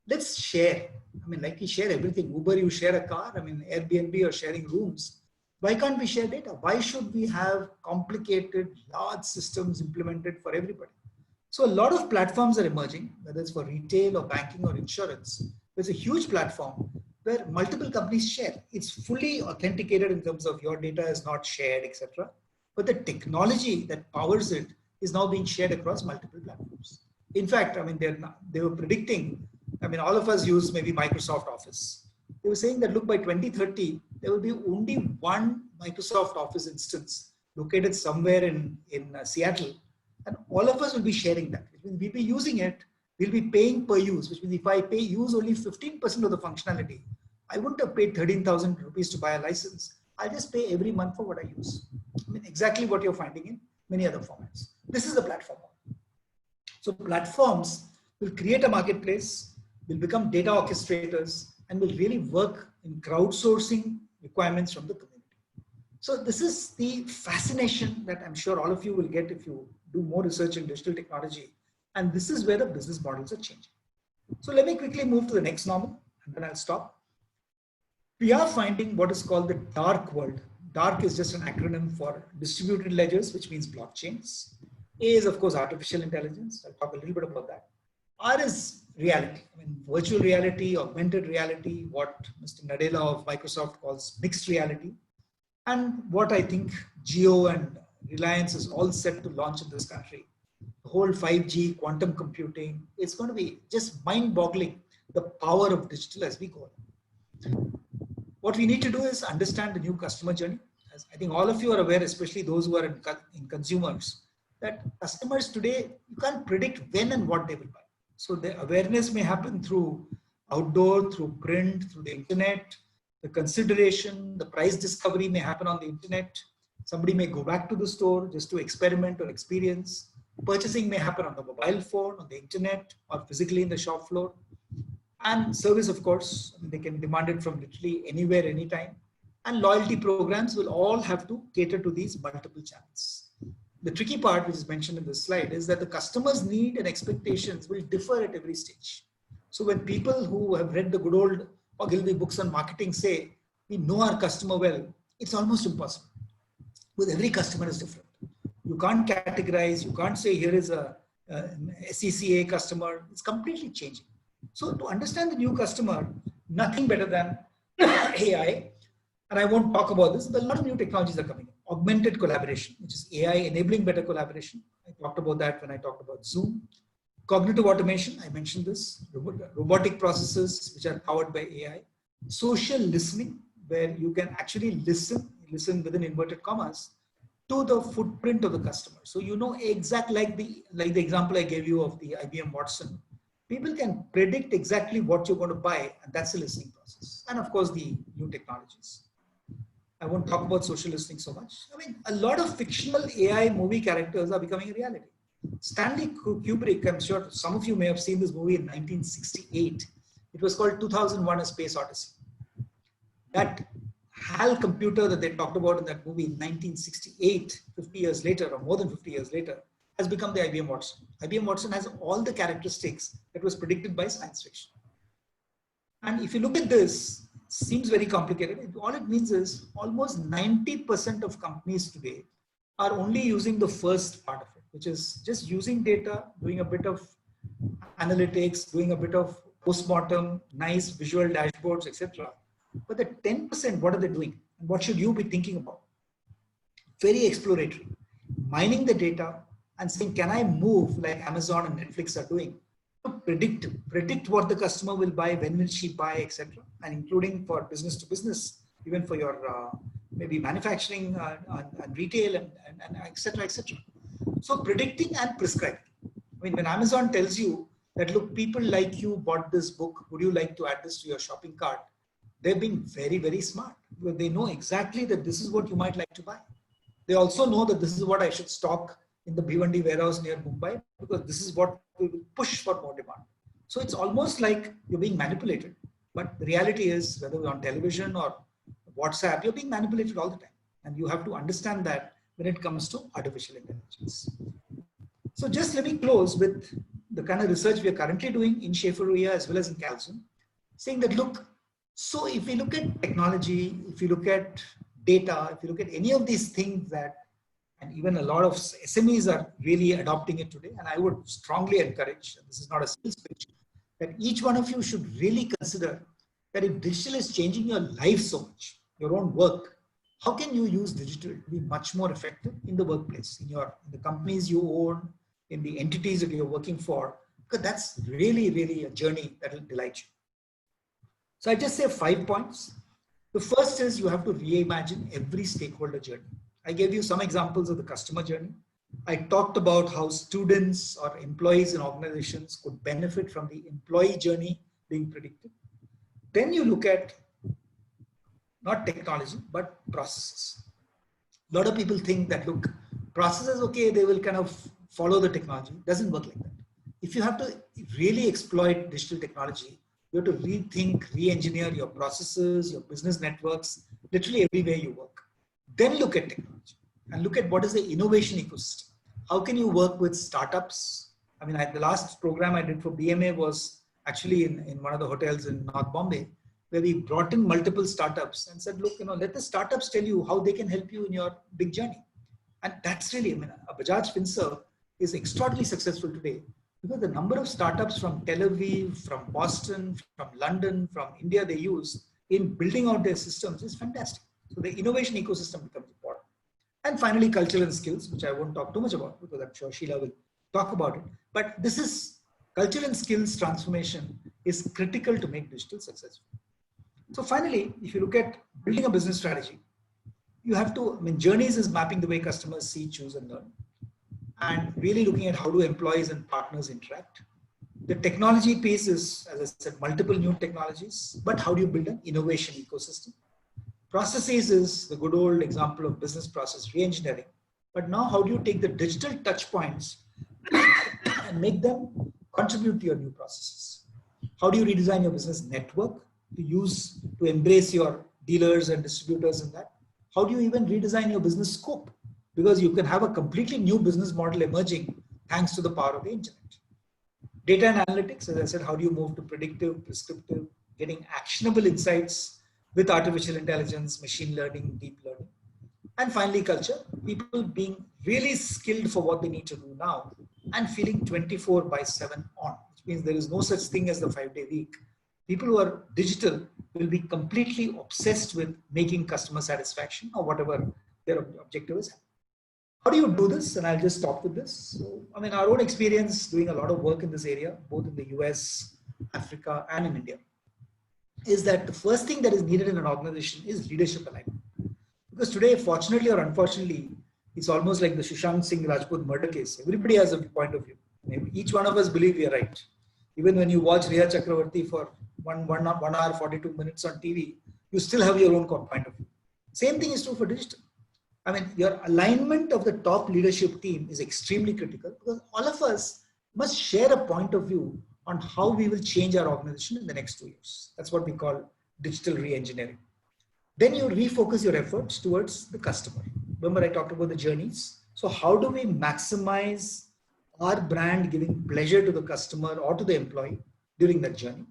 let's share. Like we share everything. Uber, you share a car. Airbnb, you're sharing rooms. Why can't we share data? Why should we have complicated, large systems implemented for everybody? So a lot of platforms are emerging, whether it's for retail or banking or insurance. There's a huge platform where multiple companies share. It's fully authenticated in terms of your data is not shared, etc. But the technology that powers it is now being shared across multiple platforms. In fact, they were predicting, all of us use maybe Microsoft Office. They were saying that, look, by 2030, there will be only one Microsoft Office instance located somewhere in Seattle. And all of us will be sharing that. Which means we'll be using it, we'll be paying per use, which means if I use only 15% of the functionality, I wouldn't have paid 13,000 rupees to buy a license. I'll just pay every month for what I use. Exactly what you're finding in many other formats. This is the platform model. So platforms will create a marketplace, will become data orchestrators, and will really work in crowdsourcing requirements from the community. So this is the fascination that I'm sure all of you will get if you do more research in digital technology. And this is where the business models are changing. So let me quickly move to the next normal, and then I'll stop. We are finding what is called the dark world. Dark is just an acronym for distributed ledgers, which means blockchains. A is, of course, artificial intelligence. I'll talk a little bit about that. R is reality. I mean, virtual reality, augmented reality, what Mr. Nadella of Microsoft calls mixed reality, and what I think Jio and Reliance is all set to launch in this country. The whole 5G, quantum computing, it's going to be just mind-boggling, the power of digital as we go. What we need to do is understand the new customer journey. As I think all of you are aware, especially those who are in consumers, that customers today, you can't predict when and what they will buy. So the awareness may happen through outdoor, through print, through the internet. The consideration, the price discovery may happen on the internet. Somebody may go back to the store just to experiment or experience. Purchasing may happen on the mobile phone, on the internet, or physically in the shop floor. And service, of course, they can demand it from literally anywhere, anytime. And loyalty programs will all have to cater to these multiple channels. The tricky part, which is mentioned in this slide, is that the customer's need and expectations will differ at every stage. So when people who have read the good old Ogilvy books on marketing say, we know our customer well, it's almost impossible. With every customer is different. You can't categorize, you can't say here is a SCCA customer, it's completely changing. So to understand the new customer, nothing better than AI, and I won't talk about this, but a lot of new technologies are coming in. Augmented collaboration, which is AI enabling better collaboration. I talked about that when I talked about Zoom. Cognitive automation, I mentioned this. Robotic processes, which are powered by AI. Social listening, where you can actually listen within inverted commas, to the footprint of the customer. So you know exactly like the example I gave you of the IBM Watson. People can predict exactly what you're going to buy, and that's the listening process. And of course, the new technologies. I won't talk about social listening so much. I mean, a lot of fictional AI movie characters are becoming a reality. Stanley Kubrick, I'm sure some of you may have seen this movie in 1968. It was called 2001: A Space Odyssey. That HAL computer that they talked about in that movie in 1968, 50 years later, or more than 50 years later, has become the IBM Watson. IBM Watson has all the characteristics that was predicted by science fiction. And if you look at this, it seems very complicated. All it means is almost 90% of companies today are only using the first part of it, which is just using data, doing a bit of analytics, doing a bit of postmortem, nice visual dashboards, etc. But the 10%, what are they doing? And what should you be thinking about? Very exploratory. Mining the data and saying, can I move like Amazon and Netflix are doing to predict what the customer will buy, when will she buy, etc. And including for business to business, even for your maybe manufacturing and retail and etc. etc. So predicting and prescribing. I mean, when Amazon tells you that, look, people like you bought this book, would you like to add this to your shopping cart? They're being very, very smart. They know exactly that this is what you might like to buy. They also know that this is what I should stock in the Bhiwandi warehouse near Mumbai, because this is what we will push for more demand. So it's almost like you're being manipulated. But the reality is, whether we're on television or WhatsApp, you're being manipulated all the time. And you have to understand that when it comes to artificial intelligence. So just let me close with the kind of research we are currently doing in Schafer Ruia as well as in Calzone, saying that, look, so if we look at technology, if you look at data, if you look at any of these things that, and even a lot of SMEs are really adopting it today, and I would strongly encourage, this is not a sales pitch, that each one of you should really consider that if digital is changing your life so much, your own work, how can you use digital to be much more effective in the workplace, in the companies you own, in the entities that you're working for, because that's really, really a journey that will delight you. So I just say 5 points. The first is you have to reimagine every stakeholder journey. I gave you some examples of the customer journey. I talked about how students or employees in organizations could benefit from the employee journey being predicted. Then you look at not technology, but processes. A lot of people think that, look, processes, okay, they will kind of follow the technology. It doesn't work like that. If you have to really exploit digital technology, you have to rethink, re-engineer your processes, your business networks, literally everywhere you work. Then look at technology and look at what is the innovation ecosystem. How can you work with startups? I mean, the last program I did for BMA was actually in one of the hotels in North Bombay, where we brought in multiple startups and said, look, let the startups tell you how they can help you in your big journey. And that's really, I mean, a Bajaj FinServ is extraordinarily successful today because the number of startups from Tel Aviv, from Boston, from London, from India they use in building out their systems is fantastic. So the innovation ecosystem becomes important. And finally, culture and skills, which I won't talk too much about because I'm sure Sheila will talk about it. But this is culture and skills transformation is critical to make digital successful. So finally, if you look at building a business strategy, you have to, I mean, journeys is mapping the way customers see, choose, and learn. And really looking at how do employees and partners interact. The technology piece is, as I said, multiple new technologies, but how do you build an innovation ecosystem? Processes is the good old example of business process re-engineering. But now how do you take the digital touch points and make them contribute to your new processes? How do you redesign your business network to embrace your dealers and distributors in that? How do you even redesign your business scope? Because you can have a completely new business model emerging thanks to the power of the internet. Data and analytics, as I said, how do you move to predictive, prescriptive, getting actionable insights with artificial intelligence, machine learning, deep learning. And finally, culture, people being really skilled for what they need to do now and feeling 24/7 on, which means there is no such thing as the 5-day week. People who are digital will be completely obsessed with making customer satisfaction or whatever their objective is. How do you do this? And I'll just stop with this. So, I mean, our own experience doing a lot of work in this area, both in the US, Africa, and in India, is that the first thing that is needed in an organization is leadership alignment. Because today, fortunately or unfortunately, it's almost like the Sushant Singh Rajput murder case. Everybody has a point of view. Each one of us believe we are right. Even when you watch Riya Chakravarti for 1 hour, 42 minutes on TV, you still have your own point of view. Same thing is true for digital. I mean, your alignment of the top leadership team is extremely critical because all of us must share a point of view on how we will change our organization in the next 2 years. That's what we call digital re-engineering. Then you refocus your efforts towards the customer. Remember I talked about the journeys. So how do we maximize our brand giving pleasure to the customer or to the employee during that journey?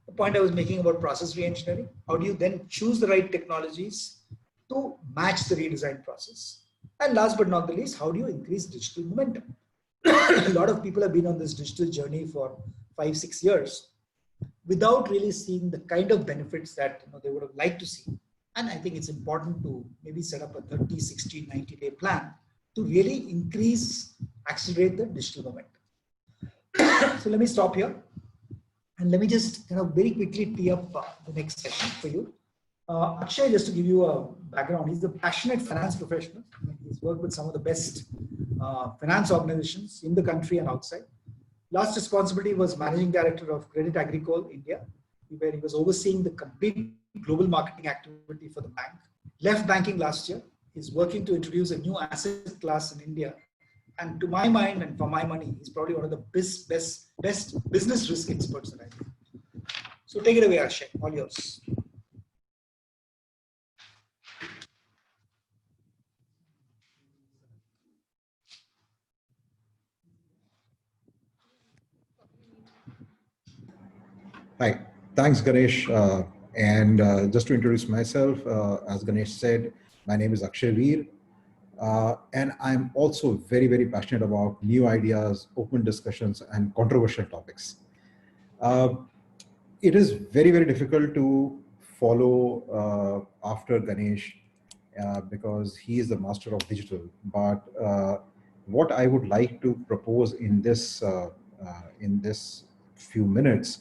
The point I was making about process re-engineering, how do you then choose the right technologies to match the redesign process? And last but not the least, how do you increase digital momentum? A lot of people have been on this digital journey for 5-6 years without really seeing the kind of benefits that they would have liked to see. And I think it's important to maybe set up a 30, 60, 90-day plan to really accelerate the digital momentum. So let me stop here. And let me just kind of very quickly tee up the next session for you. Akshay, just to give you a background, he's a passionate finance professional. He's worked with some of the best finance organizations in the country and outside. Last responsibility was Managing Director of Credit Agricole India, where he was overseeing the complete global marketing activity for the bank. Left banking last year. He's working to introduce a new asset class in India. And to my mind and for my money, he's probably one of the best business risk experts that I know. So take it away, Akshay, all yours. Hi, thanks Ganesh. Just to introduce myself, as Ganesh said, my name is Akshay Veer. And I'm also very, very passionate about new ideas, open discussions, and controversial topics. It is very, very difficult to follow after Ganesh because he is the master of digital. But what I would like to propose in this few minutes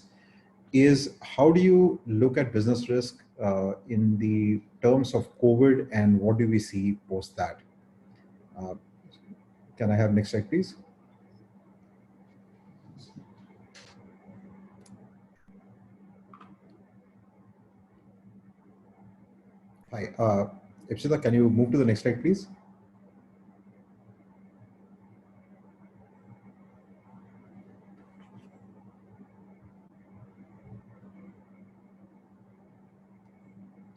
is how do you look at business risk in the terms of COVID and what do we see post that? Can I have next slide, please? Hi, Ipsita, can you move to the next slide, please?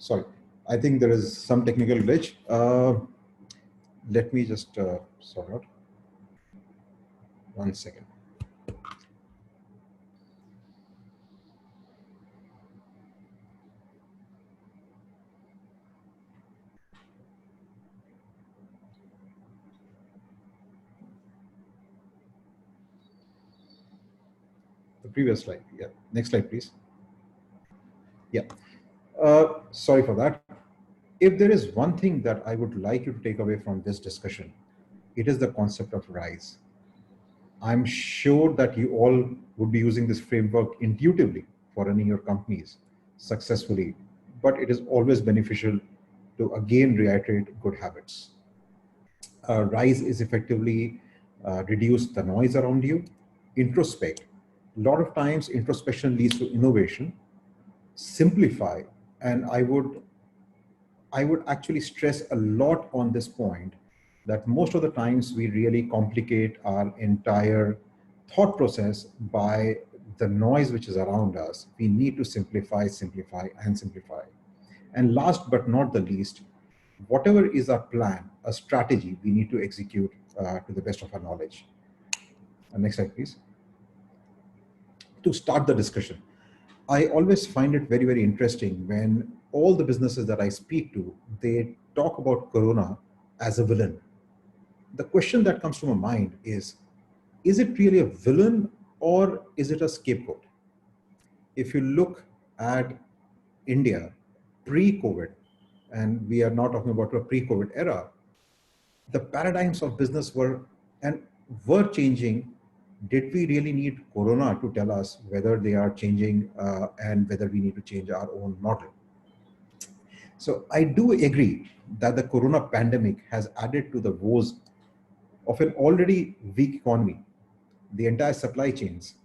Sorry, I think there is some technical glitch. Let me just sort out. 1 second. The previous slide. Yeah. Next slide, please. Yeah. Sorry for that. If there is one thing that I would like you to take away from this discussion, it is the concept of RISE. I'm sure that you all would be using this framework intuitively for running your companies successfully, but it is always beneficial to again reiterate good habits. RISE is effectively reduce the noise around you, introspect. A lot of times introspection leads to innovation, simplify, and I would actually stress a lot on this point that most of the times we really complicate our entire thought process by the noise which is around us. We need to simplify, simplify, and simplify. And last but not the least, whatever is our plan, a strategy, we need to execute to the best of our knowledge. Next slide, please. To start the discussion, I always find it very, very interesting when all the businesses that I speak to, they talk about Corona as a villain. The question that comes to my mind is it really a villain or is it a scapegoat? If you look at India pre-COVID, and we are now talking about a pre-COVID era, the paradigms of business were changing. Did we really need Corona to tell us whether they are changing and whether we need to change our own model? So I do agree that the Corona pandemic has added to the woes of an already weak economy, the entire supply chains.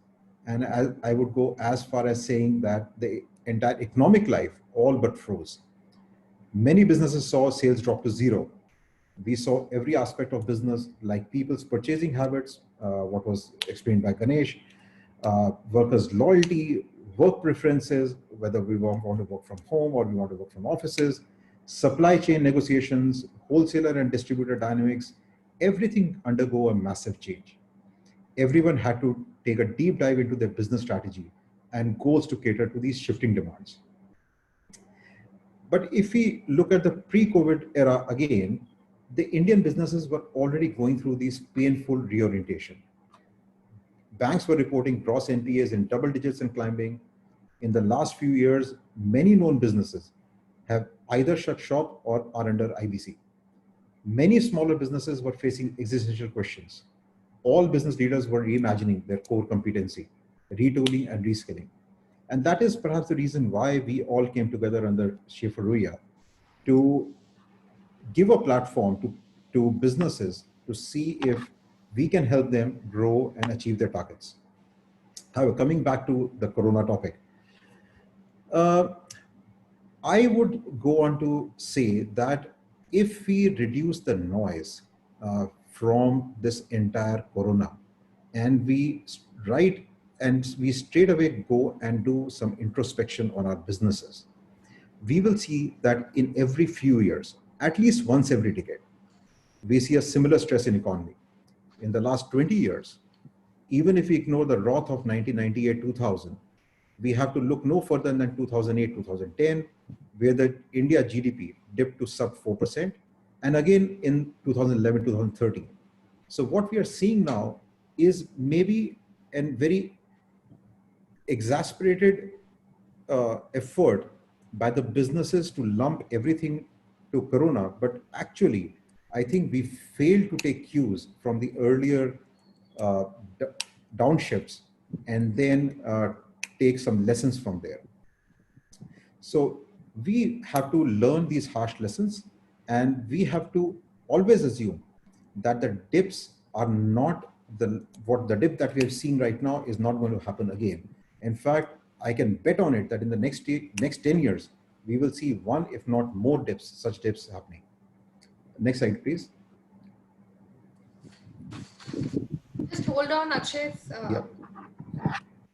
And I would go as far as saying that the entire economic life all but froze. Many businesses saw sales drop to zero. We saw every aspect of business, like people's purchasing habits, what was explained by Ganesh, workers' loyalty, work preferences, whether we want to work from home or we want to work from offices, supply chain negotiations, wholesaler and distributor dynamics, everything undergo a massive change. Everyone had to take a deep dive into their business strategy and goals to cater to these shifting demands. But if we look at the pre-COVID era again, the Indian businesses were already going through these painful reorientation. Banks were reporting gross NPAs in double digits and climbing. In the last few years, many known businesses have either shut shop or are under IBC. Many smaller businesses were facing existential questions. All business leaders were reimagining their core competency, retooling and reskilling. And that is perhaps the reason why we all came together under Schafer Ruia to give a platform to businesses to see if we can help them grow and achieve their targets. However, coming back to the Corona topic, I would go on to say that if we reduce the noise from this entire Corona and we straight away go and do some introspection on our businesses, we will see that in every few years, at least once every decade, we see a similar stress in economy. In the last 20 years, even if we ignore the wrath of 1998-2000, we have to look no further than 2008-2010, where the India GDP dipped to sub 4%, and again in 2011-2013. So what we are seeing now is maybe a very exasperated effort by the businesses to lump everything to Corona, but actually, I think we failed to take cues from the earlier downshifts and then take some lessons from there. So we have to learn these harsh lessons, and we have to always assume that the dips are not the dip that we have seen right now is not going to happen again. In fact, I can bet on it that in the next 10 years, we will see one, if not more such dips happening. Next slide, please. Just hold on, Akshay.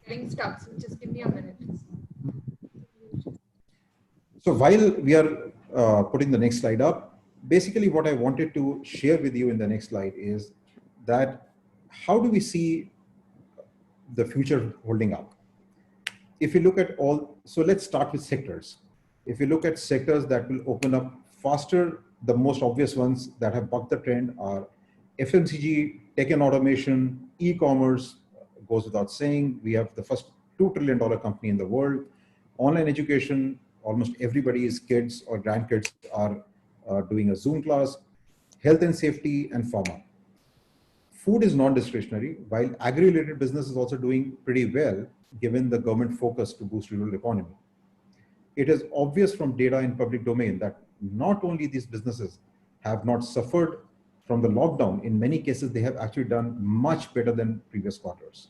Getting stuck, so just give me a minute. So while we are putting the next slide up, basically what I wanted to share with you in the next slide is that how do we see the future holding up? If you look at all, so let's start with sectors. If you look at sectors that will open up faster, the most obvious ones that have bucked the trend are FMCG, tech and automation, e-commerce, goes without saying. We have the first $2 trillion company in the world. Online education, almost everybody's kids or grandkids are doing a Zoom class. Health and safety, and pharma. Food is non-discretionary, while agri-related business is also doing pretty well, given the government focus to boost rural economy. It is obvious from data in public domain that not only these businesses have not suffered from the lockdown, in many cases, they have actually done much better than previous quarters.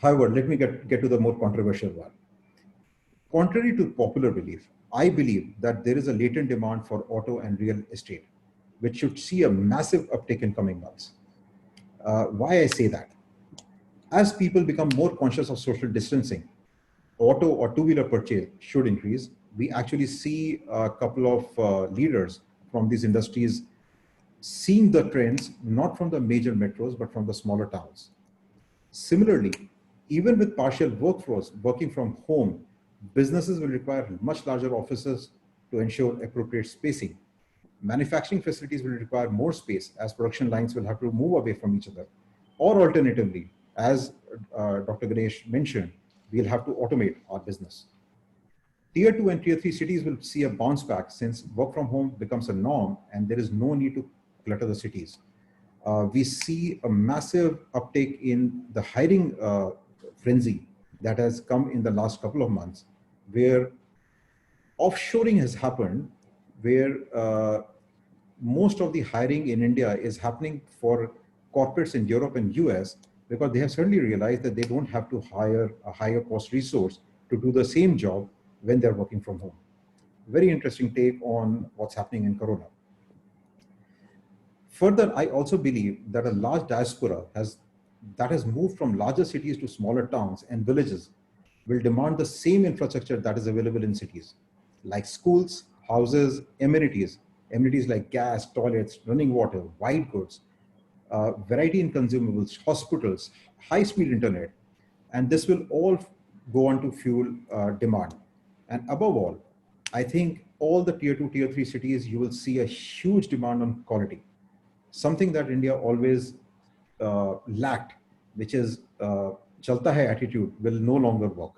However, let me get to the more controversial one. Contrary to popular belief, I believe that there is a latent demand for auto and real estate, which should see a massive uptick in coming months. Why I say that? As people become more conscious of social distancing, auto or two-wheeler purchase should increase. We actually see a couple of leaders from these industries seeing the trends, not from the major metros, but from the smaller towns. Similarly, even with partial workforce working from home, businesses will require much larger offices to ensure appropriate spacing. Manufacturing facilities will require more space as production lines will have to move away from each other. Or alternatively, as Dr. Ganesh mentioned, we'll have to automate our business. Tier 2 and Tier 3 cities will see a bounce back since work from home becomes a norm and there is no need to clutter the cities. We see a massive uptake in the hiring frenzy that has come in the last couple of months, where offshoring has happened, where most of the hiring in India is happening for corporates in Europe and US, because they have certainly realized that they don't have to hire a higher cost resource to do the same job when they're working from home. Very interesting take on what's happening in Corona. Further, I also believe that a large diaspora that has moved from larger cities to smaller towns and villages will demand the same infrastructure that is available in cities, like schools, houses, amenities like gas, toilets, running water, white goods, variety in consumables, hospitals, high-speed internet, and this will all go on to fuel demand. And above all, I think all the Tier 2, Tier 3 cities, you will see a huge demand on quality, something that India always lacked, which is chalta hai attitude will no longer work.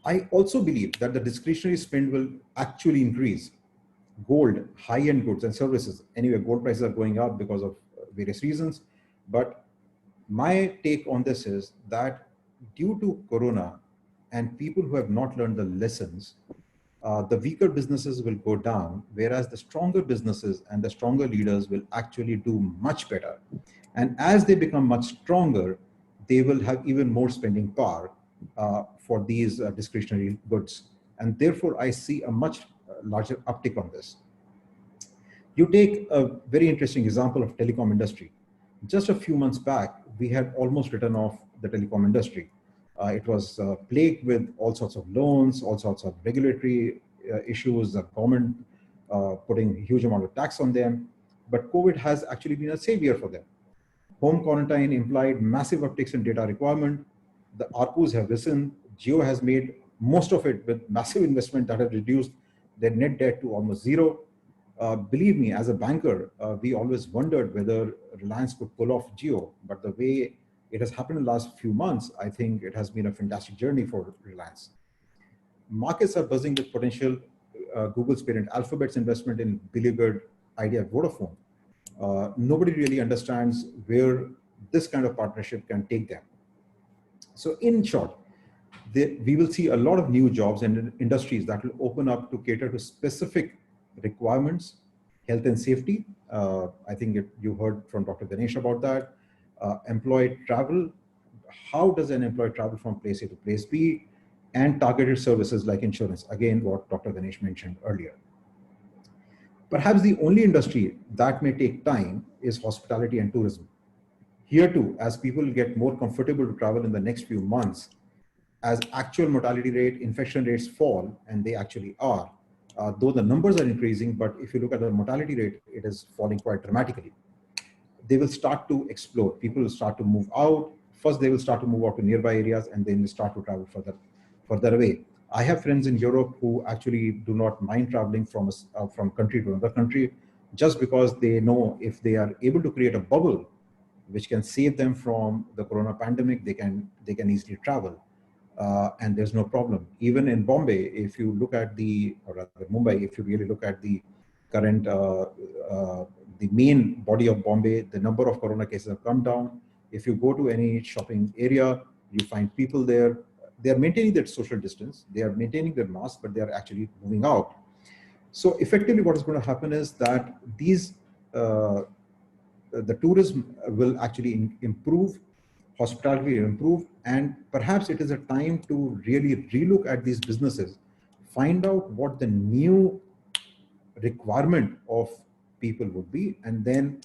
I also believe that the discretionary spend will actually increase. Gold, high-end goods and services. Anyway, gold prices are going up because of various reasons. But my take on this is that due to Corona and people who have not learned the lessons, the weaker businesses will go down, whereas the stronger businesses and the stronger leaders will actually do much better. And as they become much stronger, they will have even more spending power for these discretionary goods. And therefore, I see a much larger uptick on this. You take a very interesting example of telecom industry. Just a few months back, we had almost written off the telecom industry. It was plagued with all sorts of loans, all sorts of regulatory issues, the government putting a huge amount of tax on them. But COVID has actually been a savior for them. Home quarantine implied massive upticks in data requirement. The ARPUs have risen. Jio has made most of it with massive investment that have reduced their net debt to almost zero. Believe me, as a banker, we always wondered whether Reliance could pull off Jio, but the way it has happened in the last few months, I think it has been a fantastic journey for Reliance. Markets are buzzing with potential Google's parent Alphabet's investment in beleaguered Idea Vodafone. Nobody really understands where this kind of partnership can take them. So in short, we will see a lot of new jobs and industries that will open up to cater to specific requirements, health and safety. I think you heard from Dr. Ganesh about that. Employee travel. How does an employee travel from place A to place B? And targeted services like insurance. Again, what Dr. Ganesh mentioned earlier. Perhaps the only industry that may take time is hospitality and tourism. Here too, as people get more comfortable to travel in the next few months, as actual mortality rate, infection rates fall, and they actually are, though the numbers are increasing, but if you look at the mortality rate, it is falling quite dramatically. They will start to explode. People will start to move out. First, they will start to move out to nearby areas, and then they start to travel further away. I have friends in Europe who actually do not mind traveling from country to another country, just because they know if they are able to create a bubble which can save them from the corona pandemic, they can easily travel. And there's no problem. Even in Bombay, if you look at or rather Mumbai, if you really look at the current, the main body of Bombay, the number of corona cases have come down. If you go to any shopping area, you find people there. They are maintaining their social distance. They are maintaining their mask, but they are actually moving out. So effectively, what is going to happen is that the tourism will actually improve, hospitality will improve, and perhaps it is a time to really relook at these businesses, find out what the new requirement of people would be, and then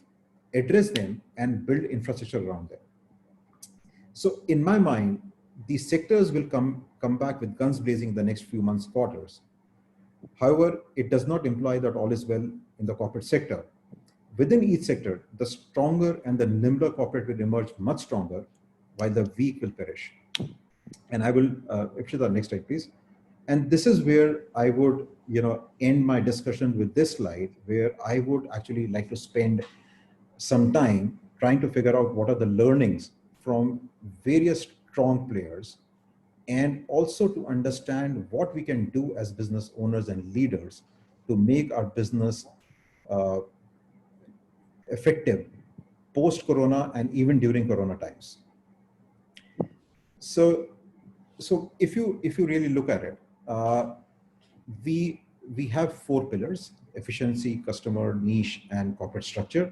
address them and build infrastructure around them. So in my mind, these sectors will come back with guns blazing in the next few months, quarters. However, it does not imply that all is well in the corporate sector. Within each sector, the stronger and the nimbler corporate will emerge much stronger, while the weak will perish. And I will, Ipshita, next slide, please. And this is where I would, end my discussion with this slide, where I would actually like to spend some time trying to figure out what are the learnings from various strong players, and also to understand what we can do as business owners and leaders to make our business effective post-corona and even during corona times. So if you really look at it, we have 4 pillars: efficiency, customer, niche, and corporate structure.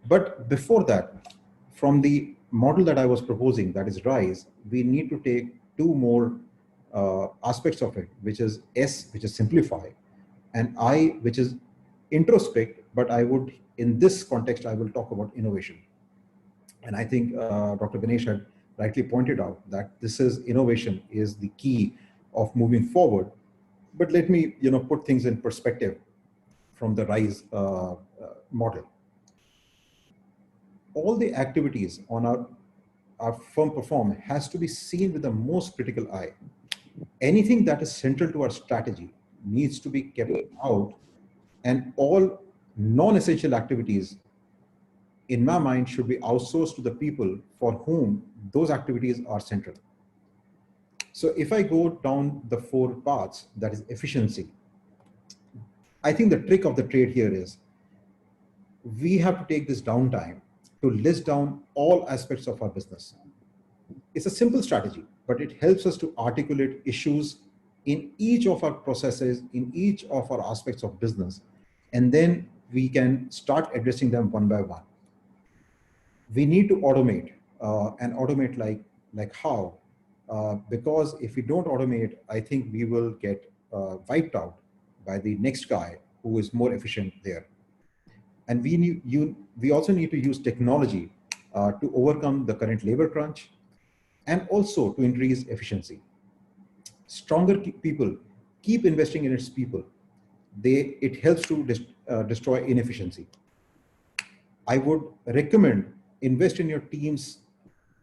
But before that, from the model that I was proposing, that is RISE, we need to take 2 more aspects of it, which is S, which is simplify, and I, which is introspect. But I would, in this context, I will talk about innovation. And I think Dr. Ganesh had rightly pointed out that innovation is the key of moving forward. But let me, put things in perspective from the RISE model. All the activities on our firm perform has to be seen with the most critical eye. Anything that is central to our strategy needs to be kept out, and all non-essential activities, in my mind, should be outsourced to the people for whom those activities are central. So if I go down the 4 paths, that is efficiency, I think the trick of the trade here is we have to take this downtime to list down all aspects of our business. It's a simple strategy, but it helps us to articulate issues in each of our processes, in each of our aspects of business, and then we can start addressing them one by one. We need to automate, and automate like how? Because if we don't automate, I think we will get wiped out by the next guy who is more efficient there. And we also need to use technology to overcome the current labor crunch, and also to increase efficiency. Stronger people keep investing in its people. It helps to destroy inefficiency. I would recommend invest in your teams,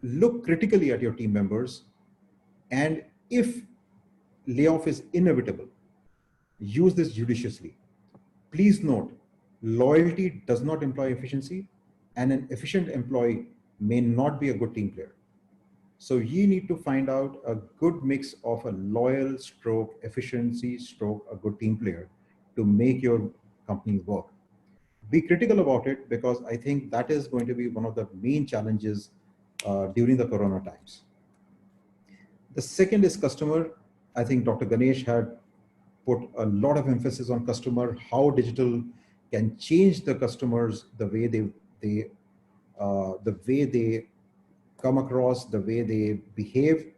look critically at your team members, and if layoff is inevitable, use this judiciously. Please note, loyalty does not imply efficiency, and an efficient employee may not be a good team player. So you need to find out a good mix of a loyal stroke efficiency stroke a good team player to make your company work. Be critical about it, because I think that is going to be one of the main challenges during the corona times. The second is customer. I think Dr. Ganesh had put a lot of emphasis on customer, how digital can change the customers, the way they come across, the way they behave.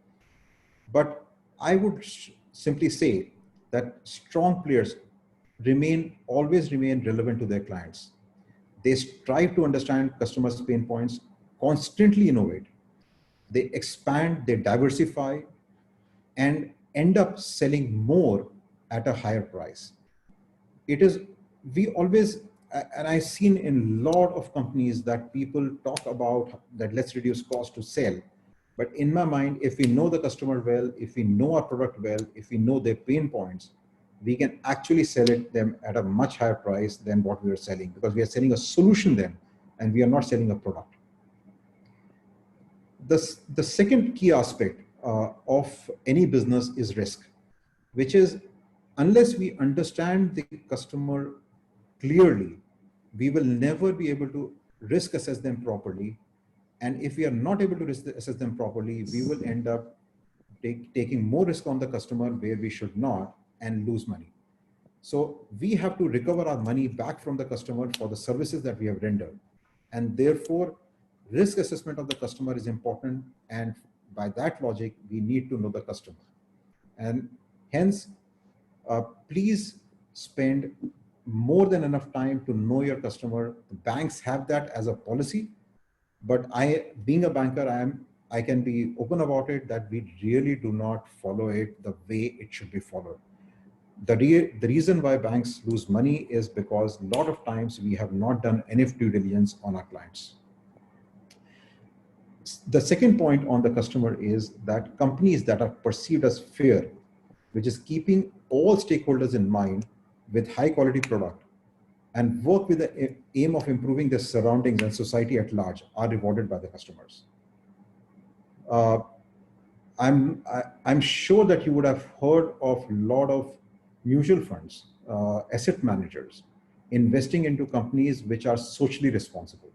But I would simply say that strong players always remain relevant to their clients. They strive to understand customers' pain points, constantly innovate. They expand, they diversify, and end up selling more at a higher price. It is, we always, and I've seen in a lot of companies that people talk about that let's reduce cost to sell. But in my mind, if we know the customer well, if we know our product well, if we know their pain points, we can actually sell it them at a much higher price than what we are selling, because we are selling a solution then, and we are not selling a product. The second key aspect of any business is risk, which is unless we understand the customer clearly, we will never be able to risk assess them properly. And if we are not able to risk assess them properly, we will end up taking more risk on the customer where we should not and lose money. So we have to recover our money back from the customer for the services that we have rendered. And therefore, risk assessment of the customer is important. And by that logic, we need to know the customer. And hence, please spend more than enough time to know your customer. The banks have that as a policy, but being a banker, I can be open about it that we really do not follow it the way it should be followed. The reason why banks lose money is because a lot of times we have not done enough due diligence on our clients. The second point on the customer is that companies that are perceived as fair, which is keeping all stakeholders in mind with high quality product and work with the aim of improving their surroundings and society at large, are rewarded by the customers. I'm sure that you would have heard of a lot of mutual funds, asset managers, investing into companies which are socially responsible.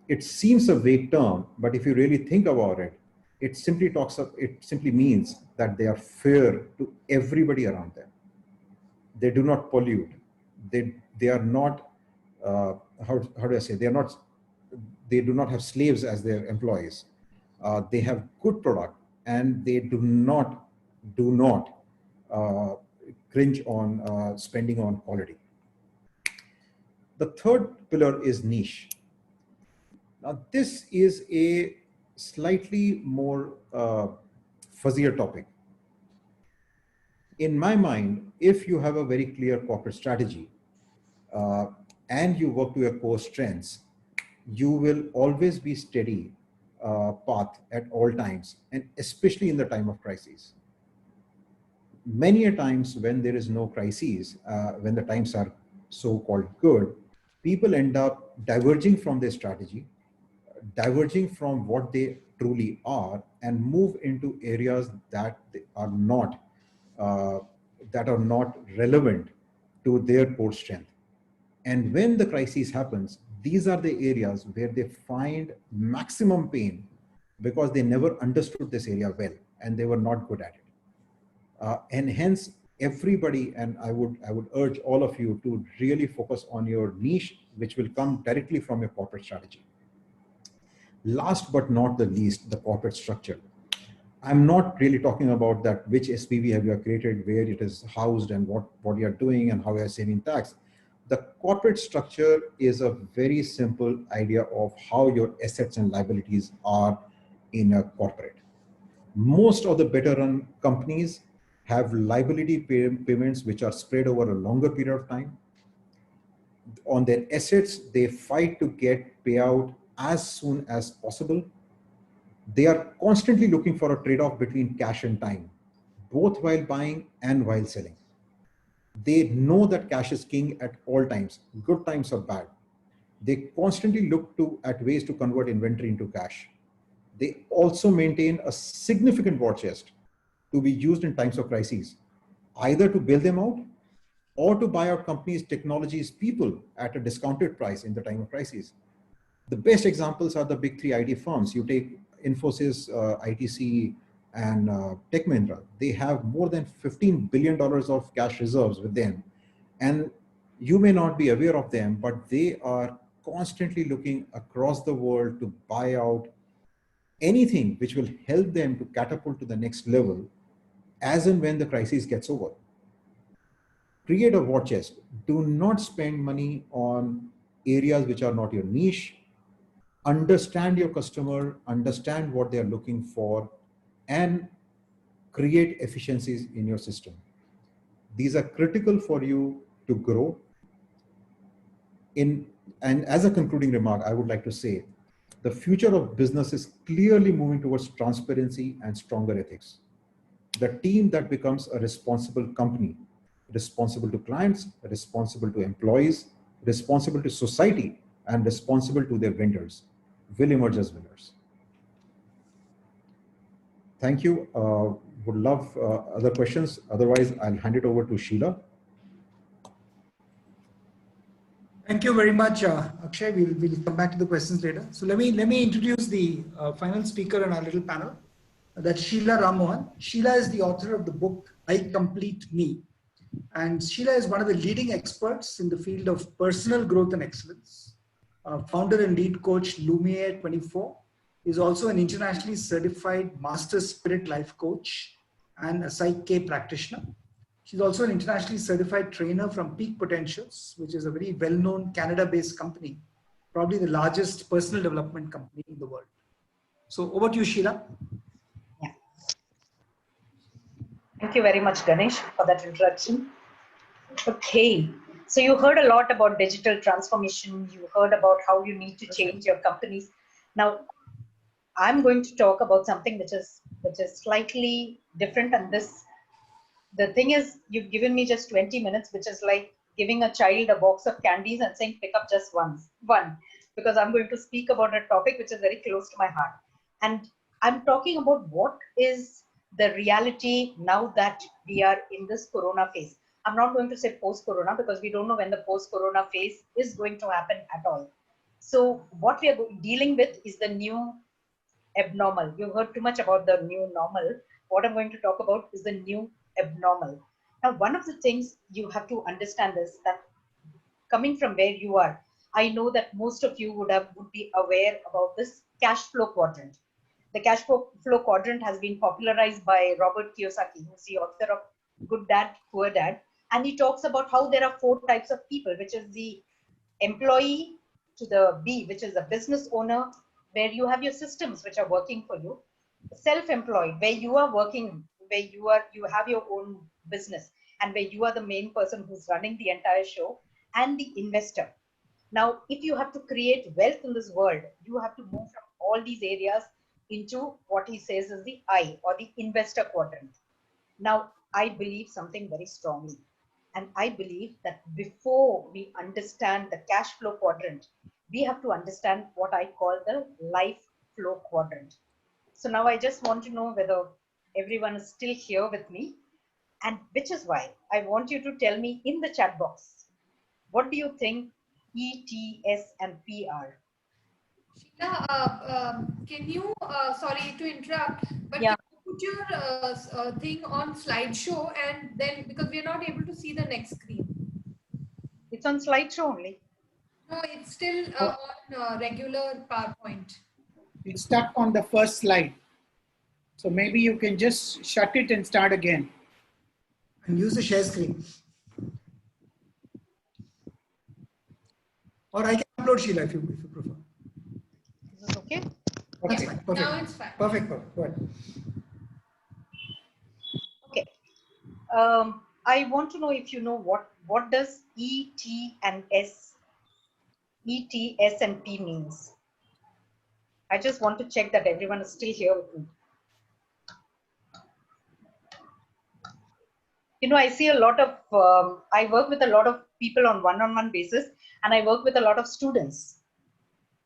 It seems a vague term, but if you really think about it, it simply means that they are fair to everybody around them. They do not pollute. They are not, how do I say, they do not have slaves as their employees. They have good product, and they do not cringe on spending on quality. The third pillar is niche. Now, this is a slightly more fuzzier topic. In my mind, if you have a very clear corporate strategy and you work to your core strengths, you will always be steady path at all times, and especially in the time of crisis. Many a times when there is no crises, when the times are so-called good, people end up diverging from their strategy, diverging from what they truly are, and move into areas that are not relevant to their core strength. And when the crisis happens, these are the areas where they find maximum pain because they never understood this area well and they were not good at it. And hence, everybody, and I would urge all of you to really focus on your niche, which will come directly from your corporate strategy. Last but not the least, the corporate structure. I'm not really talking about that which SPV have you created, where it is housed, and what you are doing and how you are saving tax. The corporate structure is a very simple idea of how your assets and liabilities are in a corporate. Most of the better run companies have liability payments which are spread over a longer period of time. On their assets, they fight to get payout as soon as possible. They are constantly looking for a trade-off between cash and time, both while buying and while selling. They know that cash is king at all times, good times or bad. They constantly look at ways to convert inventory into cash. They also maintain a significant war chest to be used in times of crises, either to bail them out or to buy out companies, technologies, people at a discounted price in the time of crisis. The best examples are the big three IT firms. You take Infosys, ITC, and Tech Mahindra. They have more than $15 billion of cash reserves with them. And you may not be aware of them, but they are constantly looking across the world to buy out anything which will help them to catapult to the next level as and when the crisis gets over. Create a war chest. Do not spend money on areas which are not your niche. Understand your customer, understand what they're looking for, and create efficiencies in your system. These are critical for you to grow. And as a concluding remark, I would like to say, the future of business is clearly moving towards transparency and stronger ethics. The team that becomes a responsible company, responsible to clients, responsible to employees, responsible to society, and responsible to their vendors, will emerge as winners. Thank you. Would love other questions. Otherwise, I'll hand it over to Sheila. Thank you very much, Akshay. We'll come back to the questions later. So let me introduce the final speaker in our little panel. That's Sheila Rammohan. Sheila is the author of the book I Complete Me. And Sheila is one of the leading experts in the field of personal growth and excellence. Founder and lead coach Lumiere 24 is also an internationally certified Master Spirit Life Coach and a Psych K practitioner. She's also an internationally certified trainer from Peak Potentials, which is a very well-known Canada-based company, probably the largest personal development company in the world. So over to you, Sheila. Yeah. Thank you very much, Ganesh, for that introduction. Okay, so you heard a lot about digital transformation. You heard about how you need to change your companies. Now, I'm going to talk about something which is slightly different, and the thing is, you've given me just 20 minutes, which is like giving a child a box of candies and saying, pick up just one, because I'm going to speak about a topic which is very close to my heart. And I'm talking about what is the reality now that we are in this Corona phase. I'm not going to say post-Corona because we don't know when the post-Corona phase is going to happen at all. So what we are dealing with is the new abnormal. You've heard too much about the new normal. What I'm going to talk about is the new abnormal. Now, one of the things you have to understand is that coming from where you are, I know that most of you would be aware about this cash flow quadrant. The cash flow quadrant has been popularized by Robert Kiyosaki, who's the author of Good Dad, Poor Dad. And he talks about how there are 4 types of people, which is the employee to the B, which is a business owner, where you have your systems which are working for you. Self-employed, where you are working, where you have your own business and where you are the main person who's running the entire show, and the investor. Now, if you have to create wealth in this world, you have to move from all these areas into what he says is the I, or the investor quadrant. Now, I believe something very strongly. And I believe that before we understand the cash flow quadrant, we have to understand what I call the life flow quadrant. So now I just want to know whether everyone is still here with me, and which is why I want you to tell me in the chat box, what do you think E, T, S, and P are? Sheila, can you, sorry to interrupt, but yeah, can you put your thing on slideshow, and then, because we're not able to see the next screen. It's on slideshow only. No, it's still on regular PowerPoint. It's stuck on the first slide. So maybe you can just shut it and start again. And use the share screen. Or I can upload, Sheila, if you prefer. Is this okay? That's Yeah, fine. Perfect. now it's fine. Perfect. Go ahead. Okay. I want to know if you know what does E, T, and S, E, T, S, and P means. I just want to check that everyone is still here with me. You know, I see a lot of, I work with a lot of people on one-on-one basis, and I work with a lot of students.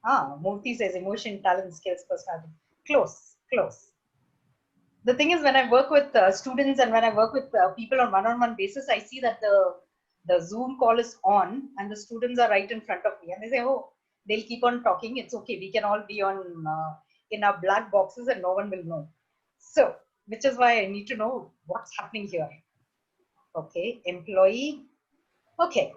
Murthy says emotion, talent, skills, personality. Close. The thing is, when I work with students and when I work with people on one-on-one basis, I see that the Zoom call is on and the students are right in front of me, and they say, oh, they'll keep on talking. It's okay. We can all be on in our black boxes and no one will know. So, which is why I need to know what's happening here. Okay, employee. Okay,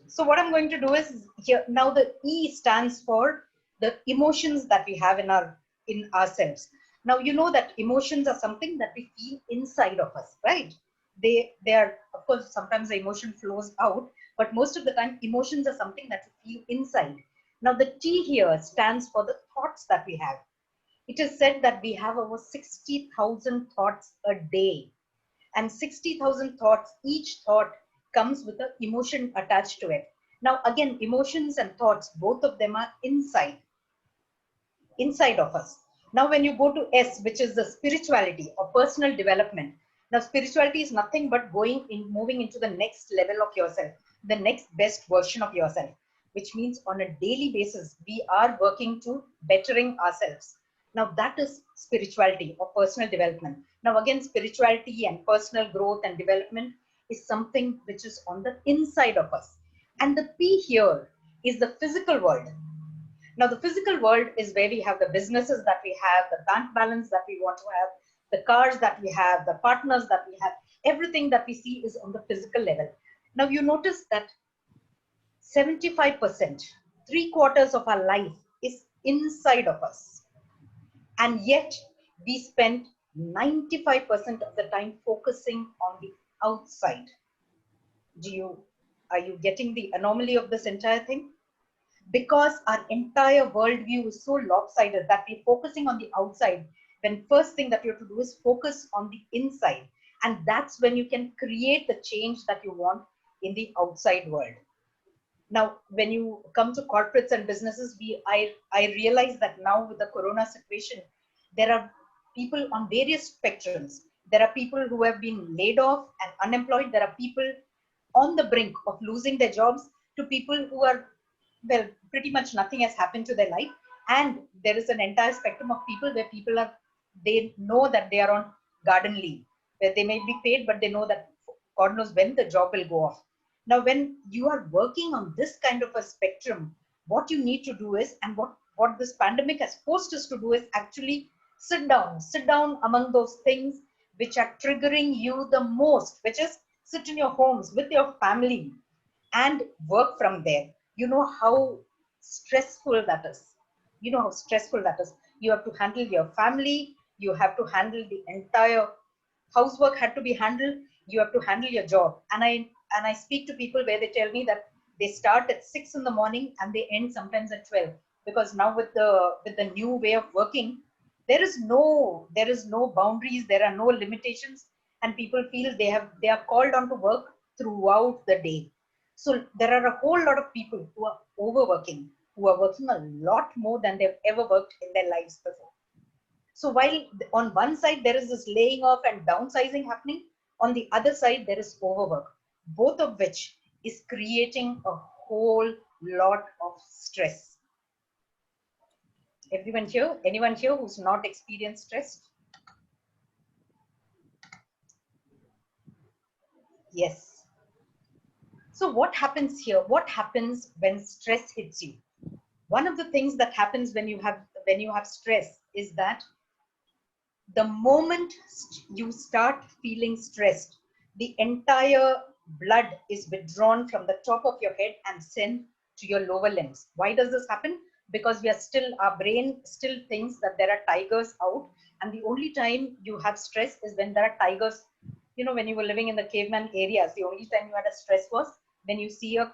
so what I'm going to do is here now the E stands for the emotions that we have in ourselves. Now you know that emotions are something that we feel inside of us, right? They are, of course, sometimes the emotion flows out, but most of the time emotions are something that we feel inside. Now the T here stands for the thoughts that we have. It is said that we have over 60,000 thoughts a day, and 60,000 thoughts, each thought comes with an emotion attached to it. Now, again, emotions and thoughts, both of them are inside of us. Now, when you go to S, which is the spirituality or personal development. Now, spirituality is nothing but moving into the next level of yourself, the next best version of yourself, which means on a daily basis, we are working to bettering ourselves. Now, that is spirituality or personal development. Now, again, spirituality and personal growth and development is something which is on the inside of us. And the P here is the physical world. Now, the physical world is where we have the businesses that we have, the bank balance that we want to have, the cars that we have, the partners that we have, everything that we see is on the physical level. Now, you notice that 75%, 3/4 of our life is inside of us. And yet, we spend 95% of the time focusing on the outside. Are you getting the anomaly of this entire thing? Because our entire worldview is so lopsided that we're focusing on the outside, when first thing that you have to do is focus on the inside. And that's when you can create the change that you want in the outside world. Now, when you come to corporates and businesses, I realize that now with the corona situation, there are people on various spectrums. There are people who have been laid off and unemployed. There are people on the brink of losing their jobs, to people who are, well, pretty much nothing has happened to their life. And there is an entire spectrum of people where they know that they are on garden leave, where they may be paid, but they know that God knows when the job will go off. Now, when you are working on this kind of a spectrum, what you need to do is, and what this pandemic has forced us to do is actually sit down among those things which are triggering you the most, which is sit in your homes with your family and work from there. You know how stressful that is. You have to handle your family. You have to handle the entire housework had to be handled. You have to handle your job. And I speak to people where they tell me that they start at 6 in the morning and they end sometimes at 12, because now with the new way of working, there is no boundaries, there are no limitations, and people feel they are called on to work throughout the day. So there are a whole lot of people who are overworking, who are working a lot more than they've ever worked in their lives before. So while on one side there is this laying off and downsizing happening, on the other side there is overwork, both of which is creating a whole lot of stress. Anyone here who's not experienced stress? Yes. So what happens here? What happens when stress hits you? One of the things that happens when you have stress is that the moment you start feeling stressed, the entire blood is withdrawn from the top of your head and sent to your lower limbs. Why does this happen? Because our brain still thinks that there are tigers out, and the only time you have stress is when there are tigers. You know, when you were living in the caveman areas, the only time you had a stress was when you see a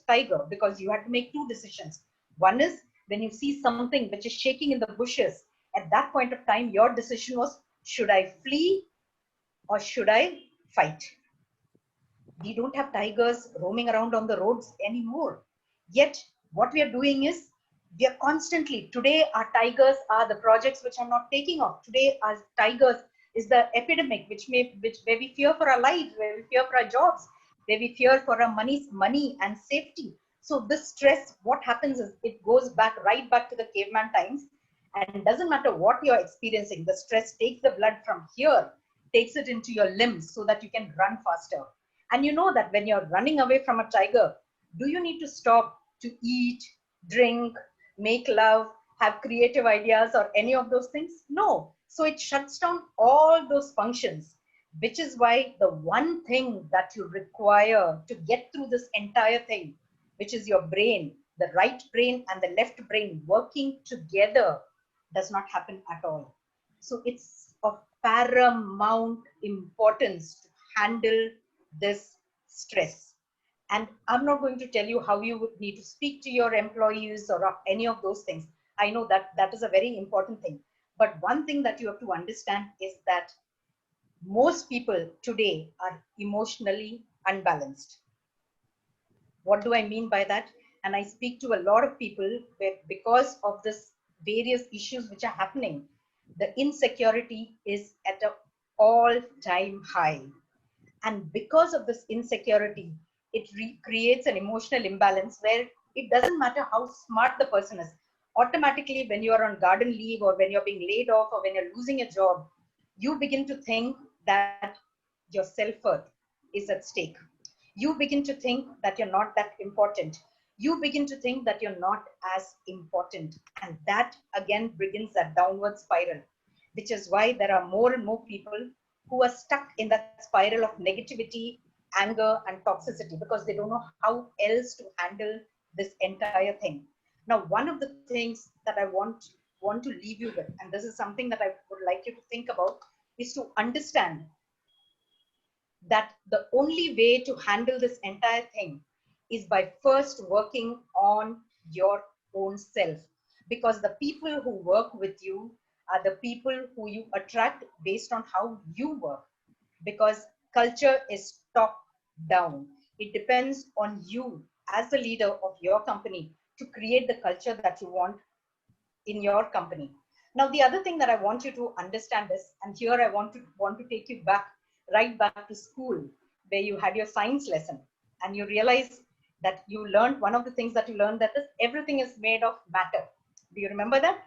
tiger, because you had to make two decisions. One is when you see something which is shaking in the bushes. At that point of time, your decision was, should I flee or should I fight? We don't have tigers roaming around on the roads anymore. Yet, what we are doing is, we are constantly, today our tigers are the projects which are not taking off. Today our tigers is the epidemic where we fear for our lives, where we fear for our jobs, where we fear for our money and safety. So this stress, what happens is, it goes right back to the caveman times. And doesn't matter what you're experiencing, the stress takes the blood from here, takes it into your limbs so that you can run faster. And you know that when you're running away from a tiger, do you need to stop to eat, drink, make love, have creative ideas, or any of those things? No. So it shuts down all those functions, which is why the one thing that you require to get through this entire thing, which is your brain, the right brain and the left brain working together, does not happen at all. So it's of paramount importance to handle this stress. And I'm not going to tell you how you would need to speak to your employees or any of those things. I know that that is a very important thing. But one thing that you have to understand is that most people today are emotionally unbalanced. What do I mean by that? And I speak to a lot of people where, because of this various issues which are happening, the insecurity is at an all-time high. And because of this insecurity, it creates an emotional imbalance where it doesn't matter how smart the person is. Automatically, when you are on garden leave or when you're being laid off or when you're losing a job, you begin to think that your self-worth is at stake. You begin to think that you're not that important. You begin to think that you're not as important. And that again begins a downward spiral, which is why there are more and more people who are stuck in that spiral of negativity, anger, and toxicity because they don't know how else to handle this entire thing. Now, one of the things that I want to leave you with, and this is something that I would like you to think about, is to understand that the only way to handle this entire thing is by first working on your own self, because the people who work with you are the people who you attract based on how you work, because culture is top down. It depends on you as the leader of your company to create the culture that you want in your company. Now, the other thing that I want you to understand is, and here I want to take you back, right back to school, where you had your science lesson, and you realize that you learned, one of the things that you learned, that is everything is made of matter. Do you remember that?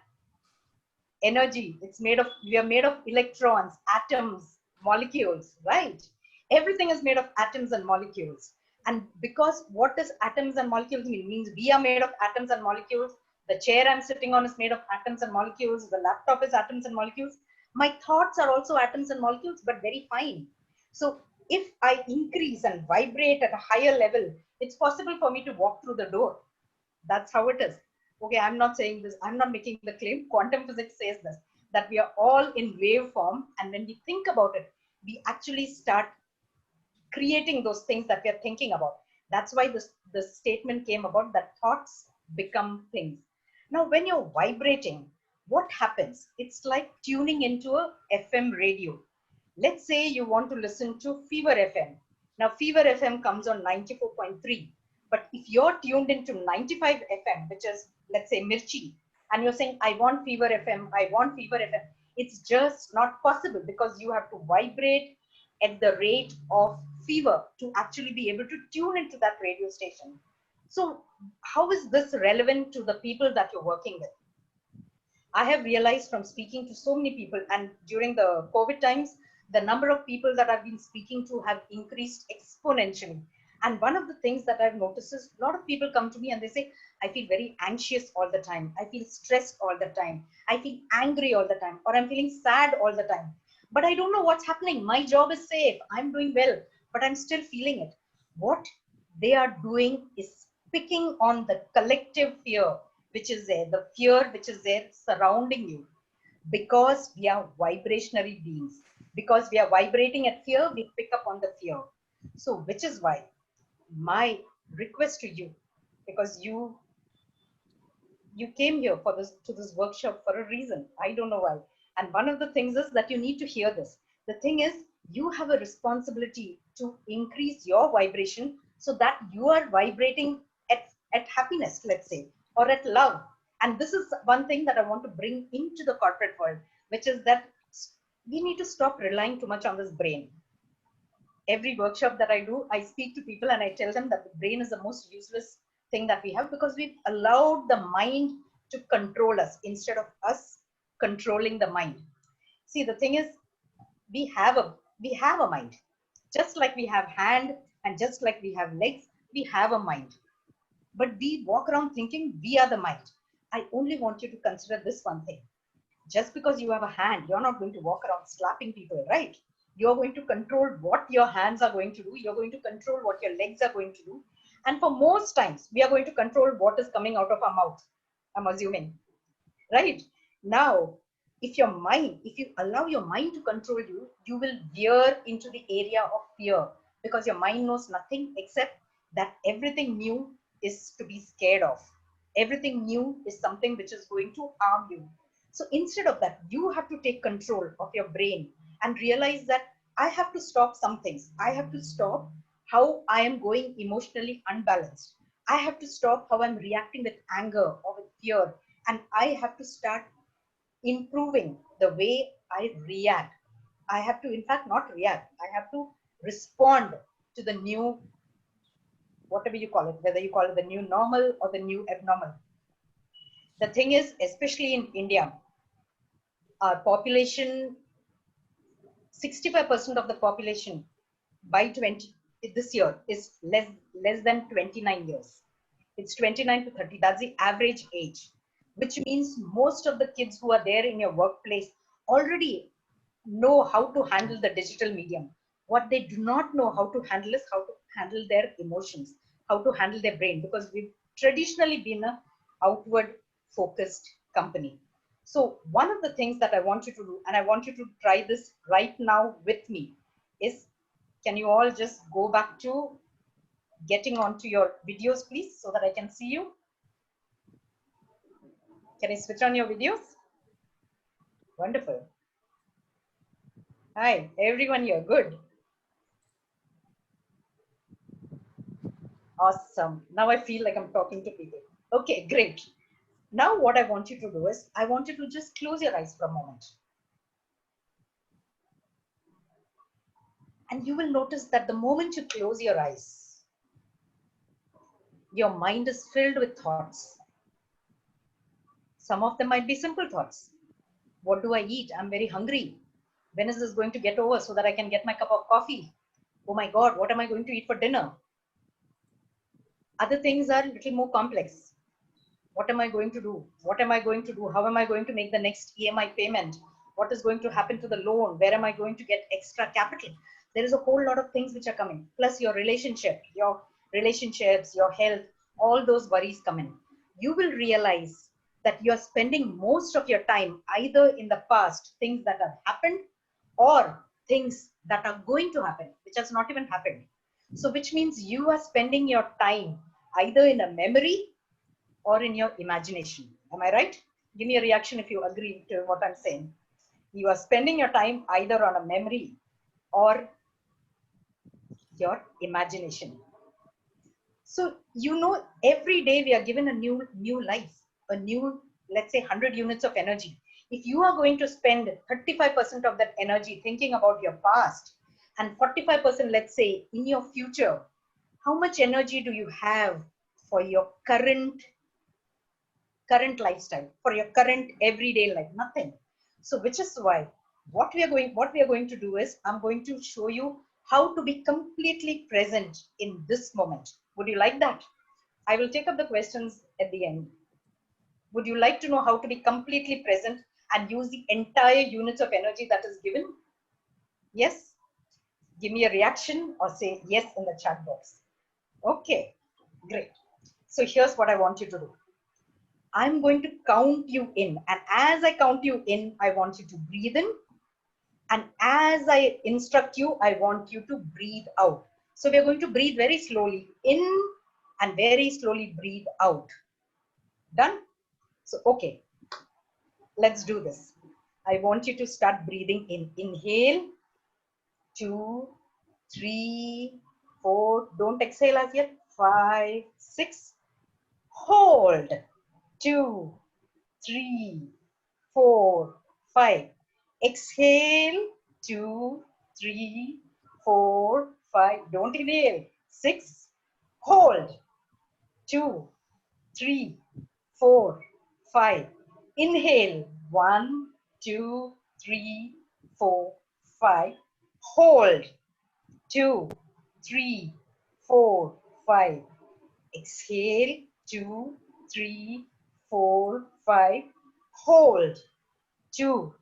Energy. We are made of electrons, atoms, molecules, right? Everything is made of atoms and molecules. And because what does atoms and molecules mean? It means we are made of atoms and molecules. The chair I'm sitting on is made of atoms and molecules. The laptop is atoms and molecules. My thoughts are also atoms and molecules, but very fine. So if I increase and vibrate at a higher level, it's possible for me to walk through the door. That's how it is. Okay, I'm not saying this, I'm not making the claim. Quantum physics says this, that we are all in wave form. And when we think about it, we actually start creating those things that we are thinking about. That's why this statement came about, that thoughts become things. Now, when you're vibrating, what happens? It's like tuning into a FM radio. Let's say you want to listen to Fever FM. Now, Fever FM comes on 94.3. But if you're tuned into 95 FM, which is, let's say, Mirchi, and you're saying, I want Fever FM, I want Fever FM, it's just not possible, because you have to vibrate at the rate of fever to actually be able to tune into that radio station. So how is this relevant to the people that you're working with? I have realized from speaking to so many people, and during the COVID times, the number of people that I've been speaking to have increased exponentially. And one of the things that I've noticed is a lot of people come to me and they say, I feel very anxious all the time. I feel stressed all the time. I feel angry all the time, or I'm feeling sad all the time. But I don't know what's happening. My job is safe. I'm doing well, but I'm still feeling it. What they are doing is picking on the collective fear which is there, the fear which is there surrounding you, because we are vibrationary beings. Because we are vibrating at fear, we pick up on the fear. So, which is why my request to you, because you came here for this workshop for a reason. I don't know why. And one of the things is that you need to hear this. The thing is, you have a responsibility to increase your vibration so that you are vibrating at happiness, let's say, or at love. And this is one thing that I want to bring into the corporate world, which is that we need to stop relying too much on this brain. Every workshop that I do, I speak to people and I tell them that the brain is the most useless thing that we have, because we've allowed the mind to control us instead of us controlling the mind. See, the thing is, we have a mind. Just like we have hand and just like we have legs, we have a mind. But we walk around thinking we are the mind. I only want you to consider this one thing. Just because you have a hand, you're not going to walk around slapping people, right? You're going to control what your hands are going to do. You're going to control what your legs are going to do. And for most times, we are going to control what is coming out of our mouth, I'm assuming, right? Now, if you allow your mind to control you, you will veer into the area of fear, because your mind knows nothing except that everything new is to be scared of. Everything new is something which is going to harm you. So instead of that, you have to take control of your brain and realize that I have to stop some things. I have to stop how I am going emotionally unbalanced. I have to stop how I'm reacting with anger or with fear. And I have to start improving the way I react. I have to, in fact, not react. I have to respond to the new, whatever you call it, whether you call it the new normal or the new abnormal. The thing is, especially in India, our population, 65% of the population by this year is less than 29 years. It's 29 to 30. That's the average age, which means most of the kids who are there in your workplace already know how to handle the digital medium. What they do not know how to handle is how to handle their emotions, how to handle their brain, because we've traditionally been an outward focused company. So one of the things that I want you to do, and I want you to try this right now with me, is can you all just go back to getting onto your videos, please, so that I can see you? Can you switch on your videos? Wonderful. Hi, everyone here. Good. Awesome. Now I feel like I'm talking to people. Okay, great. Now what I want you to do is, I want you to just close your eyes for a moment. And you will notice that the moment you close your eyes, your mind is filled with thoughts. Some of them might be simple thoughts. What do I eat? I'm very hungry. When is this going to get over so that I can get my cup of coffee? Oh my God, what am I going to eat for dinner? Other things are a little more complex. What am I going to do? What am I going to do? How am I going to make the next EMI payment? What is going to happen to the loan? Where am I going to get extra capital? There is a whole lot of things which are coming. Plus your relationships, your health, all those worries come in. You will realize that you are spending most of your time either in the past, things that have happened, or things that are going to happen, which has not even happened. So which means you are spending your time either in a memory or in your imagination. Am I right? Give me a reaction if you agree to what I'm saying. You are spending your time either on a memory or your imagination. So, you know, every day we are given a new life, a new, let's say 100 units of energy. If you are going to spend 35% of that energy thinking about your past and 45%, let's say, in your future, how much energy do you have for your current lifestyle, for your current everyday life? Nothing. So which is why what we are going to do is, I'm going to show you how to be completely present in this moment. Would you like that? I will take up the questions at the end. Would you like to know how to be completely present and use the entire units of energy that is given? Yes? Give me a reaction or say yes in the chat box. Okay, great. So here's what I want you to do. I'm going to count you in, and as I count you in, I want you to breathe in, and as I instruct you, I want you to breathe out. So we're going to breathe very slowly in and very slowly breathe out. Done? So, okay, let's do this. I want you to start breathing in. Inhale, 2, 3, 4. Don't exhale as yet. 5, 6. Hold. 2, 3, 4, 5. Exhale. 2, 3, 4, 5. Don't inhale. 6. Hold. 2, 3, 4, 5. Inhale. 1, 2, 3, 4, 5. Hold. 2, 3, 4, 5. Exhale. 2, 3, 4, 5. Hold. 2,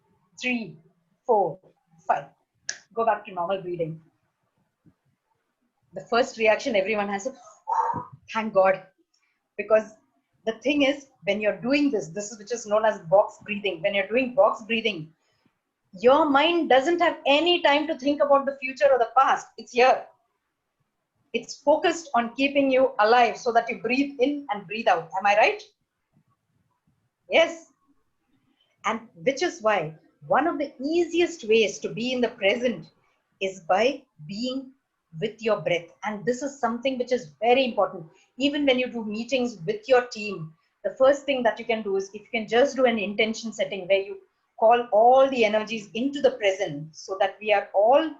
3, 4, 5. Go back to normal breathing. The first reaction everyone has is, thank God. Because the thing is, when you're doing this is which is known as box breathing. When you're doing box breathing, your mind doesn't have any time to think about the future or the past. It's here. It's focused on keeping you alive so that you breathe in and breathe out. Am I right? Yes. And which is why one of the easiest ways to be in the present is by being with your breath. And this is something which is very important. Even when you do meetings with your team, the first thing that you can do is if you can just do an intention setting where you call all the energies into the present, so that we are all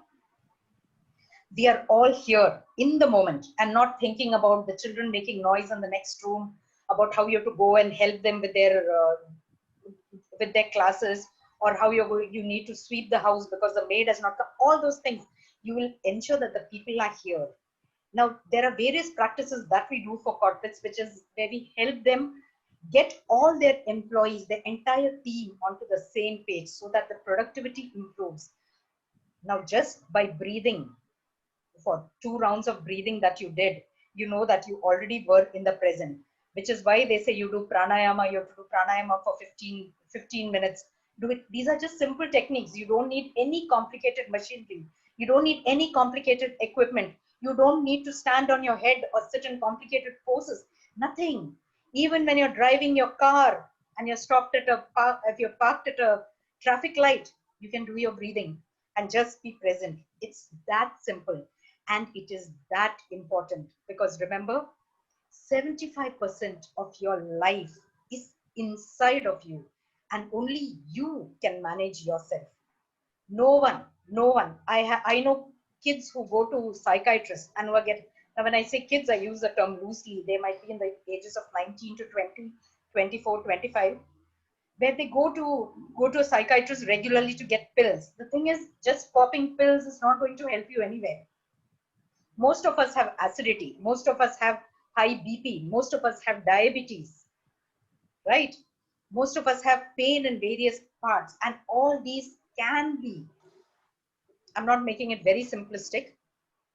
here in the moment and not thinking about the children making noise in the next room, about how you have to go and help them with their classes, or how you need to sweep the house because the maid has not come. All those things, you will ensure that the people are here. Now, there are various practices that we do for corporates, which is where we help them get all their employees, their entire team onto the same page so that the productivity improves. Now, just by breathing, for 2 rounds of breathing that you did, you know that you already were in the present, which is why they say you do pranayama, you have to do pranayama for 15 minutes. Do it. These are just simple techniques. You don't need any complicated machinery. You don't need any complicated equipment. You don't need to stand on your head or sit in complicated poses. Nothing. Even when you're driving your car and you're stopped at a park, if you're parked at a traffic light, you can do your breathing and just be present. It's that simple. And it is that important, because remember, 75% of your life is inside of you, and only you can manage yourself. No one. I know kids who go to psychiatrists and who get, now when I say kids, I use the term loosely. They might be in the ages of 19 to 20, 24, 25, where they go to a psychiatrist regularly to get pills. The thing is, just popping pills is not going to help you anywhere. Most of us have acidity. Most of us have high BP. Most of us have diabetes, right? Most of us have pain in various parts, and all these can be, I'm not making it very simplistic.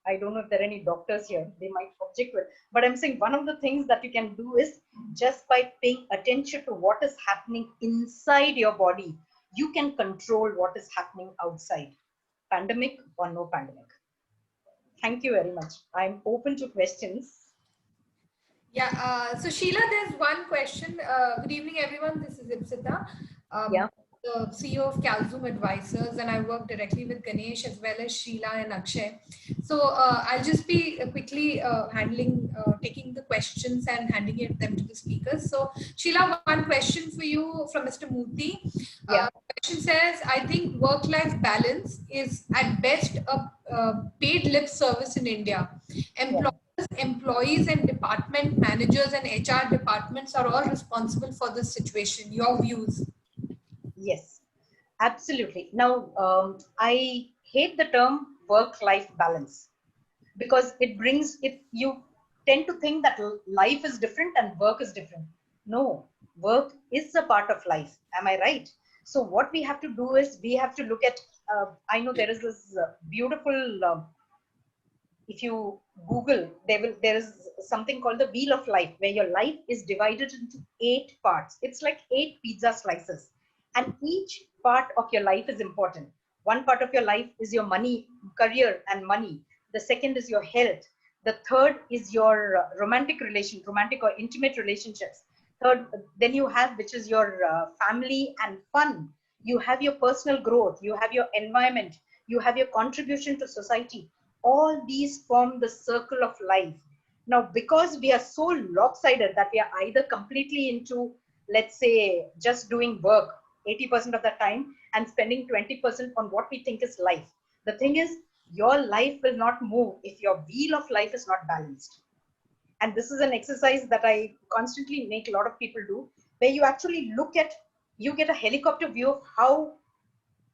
I don't know if there are any doctors here, they might object to it, but I'm saying one of the things that you can do is just by paying attention to what is happening inside your body, you can control what is happening outside, pandemic or no pandemic. Thank you very much. I'm open to questions. Yeah, so Sheila, there's one question. Good evening, everyone. This is Ipsita, Yeah. the CEO of Calzoom Advisors, and I work directly with Ganesh as well as Sheila and Akshay. So I'll just be quickly taking the questions and handing them to the speakers. So Sheila, one question for you from Mr. Murthy. Yeah. The question says, I think work-life balance is at best a paid lip service in India. Employees and department managers and HR departments are all responsible for this situation. Your views? Yes, absolutely. Now, I hate the term work-life balance because it brings it, you tend to think that life is different and work is different. No, work is a part of life. Am I right? So what we have to do is we have to look at, I know there is this beautiful, if you Google, there is something called the wheel of life, where your life is divided into 8 parts. It's like 8 pizza slices, and each part of your life is important. One part of your life is your money, career and money. The second is your health. The third is your romantic or intimate relationships. Third, then you have, which is your family and fun. You have your personal growth. You have your environment. You have your contribution to society. All these form the circle of life. Now, because we are so lopsided that we are either completely into, let's say, just doing work 80% of the time and spending 20% on what we think is life. The thing is, your life will not move if your wheel of life is not balanced. And this is an exercise that I constantly make a lot of people do, where you actually you get a helicopter view of how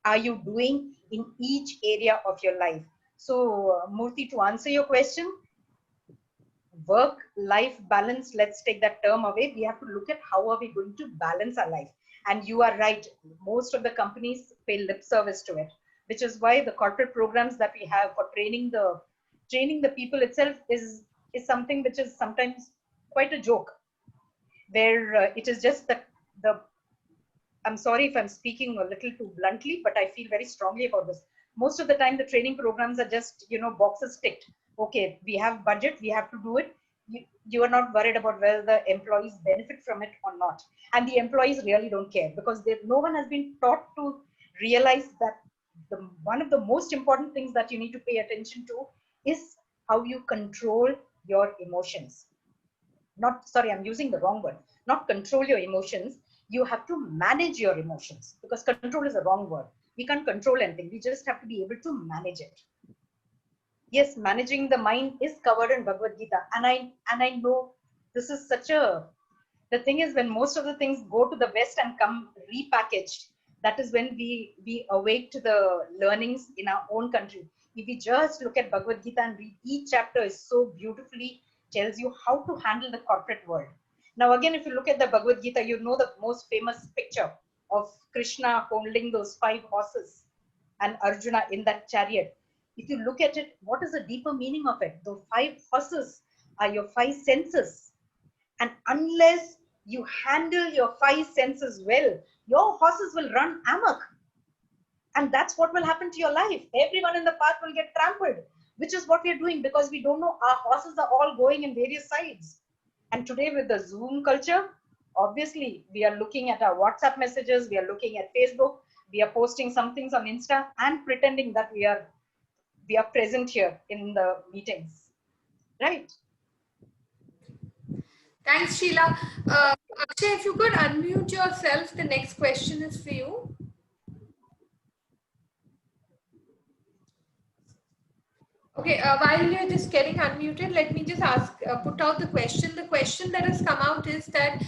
are you doing in each area of your life. So, Murthy, to answer your question, work-life balance, let's take that term away. We have to look at how are we going to balance our life. And you are right, most of the companies pay lip service to it, which is why the corporate programs that we have for training the people itself is something which is sometimes quite a joke, where it is just that I'm sorry if I'm speaking a little too bluntly, but I feel very strongly about this. Most of the time, the training programs are just, boxes ticked. Okay, we have budget, we have to do it. you are not worried about whether the employees benefit from it or not. And the employees really don't care, because no one has been taught to realize that one of the most important things that you need to pay attention to is how you control your emotions. I'm using the wrong word. Not control your emotions. You have to manage your emotions, because control is a wrong word. We can't control anything. We just have to be able to manage it. Yes, managing the mind is covered in Bhagavad Gita. And I know this is the thing is, when most of the things go to the West and come repackaged, that is when we awake to the learnings in our own country. If we just look at Bhagavad Gita and read, each chapter is so beautifully tells you how to handle the corporate world. Now, again, if you look at the Bhagavad Gita, you know the most famous picture of Krishna holding those 5 horses and Arjuna in that chariot. If you look at it, what is the deeper meaning of it? The 5 horses are your 5 senses. And unless you handle your 5 senses well, your horses will run amok. And that's what will happen to your life. Everyone in the path will get trampled, which is what we are doing, because we don't know, our horses are all going in various sides. And today with the Zoom culture, obviously we are looking at our WhatsApp messages, we are looking at Facebook, we are posting some things on Insta and pretending that we are present here in the meetings, right? Thanks, Sheila. Akshay, if you could unmute yourself, the next question is for you. Okay, while you're just getting unmuted, let me just put out the question. The question that has come out is that,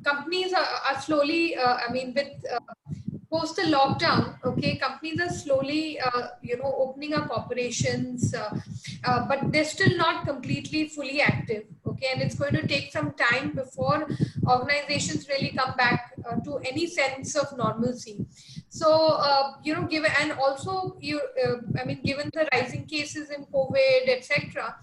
companies are slowly, post the lockdown, okay, companies are slowly, opening up operations, but they're still not completely fully active, okay, and it's going to take some time before organizations really come back to any sense of normalcy. So, given and also given the rising cases in COVID, etc.,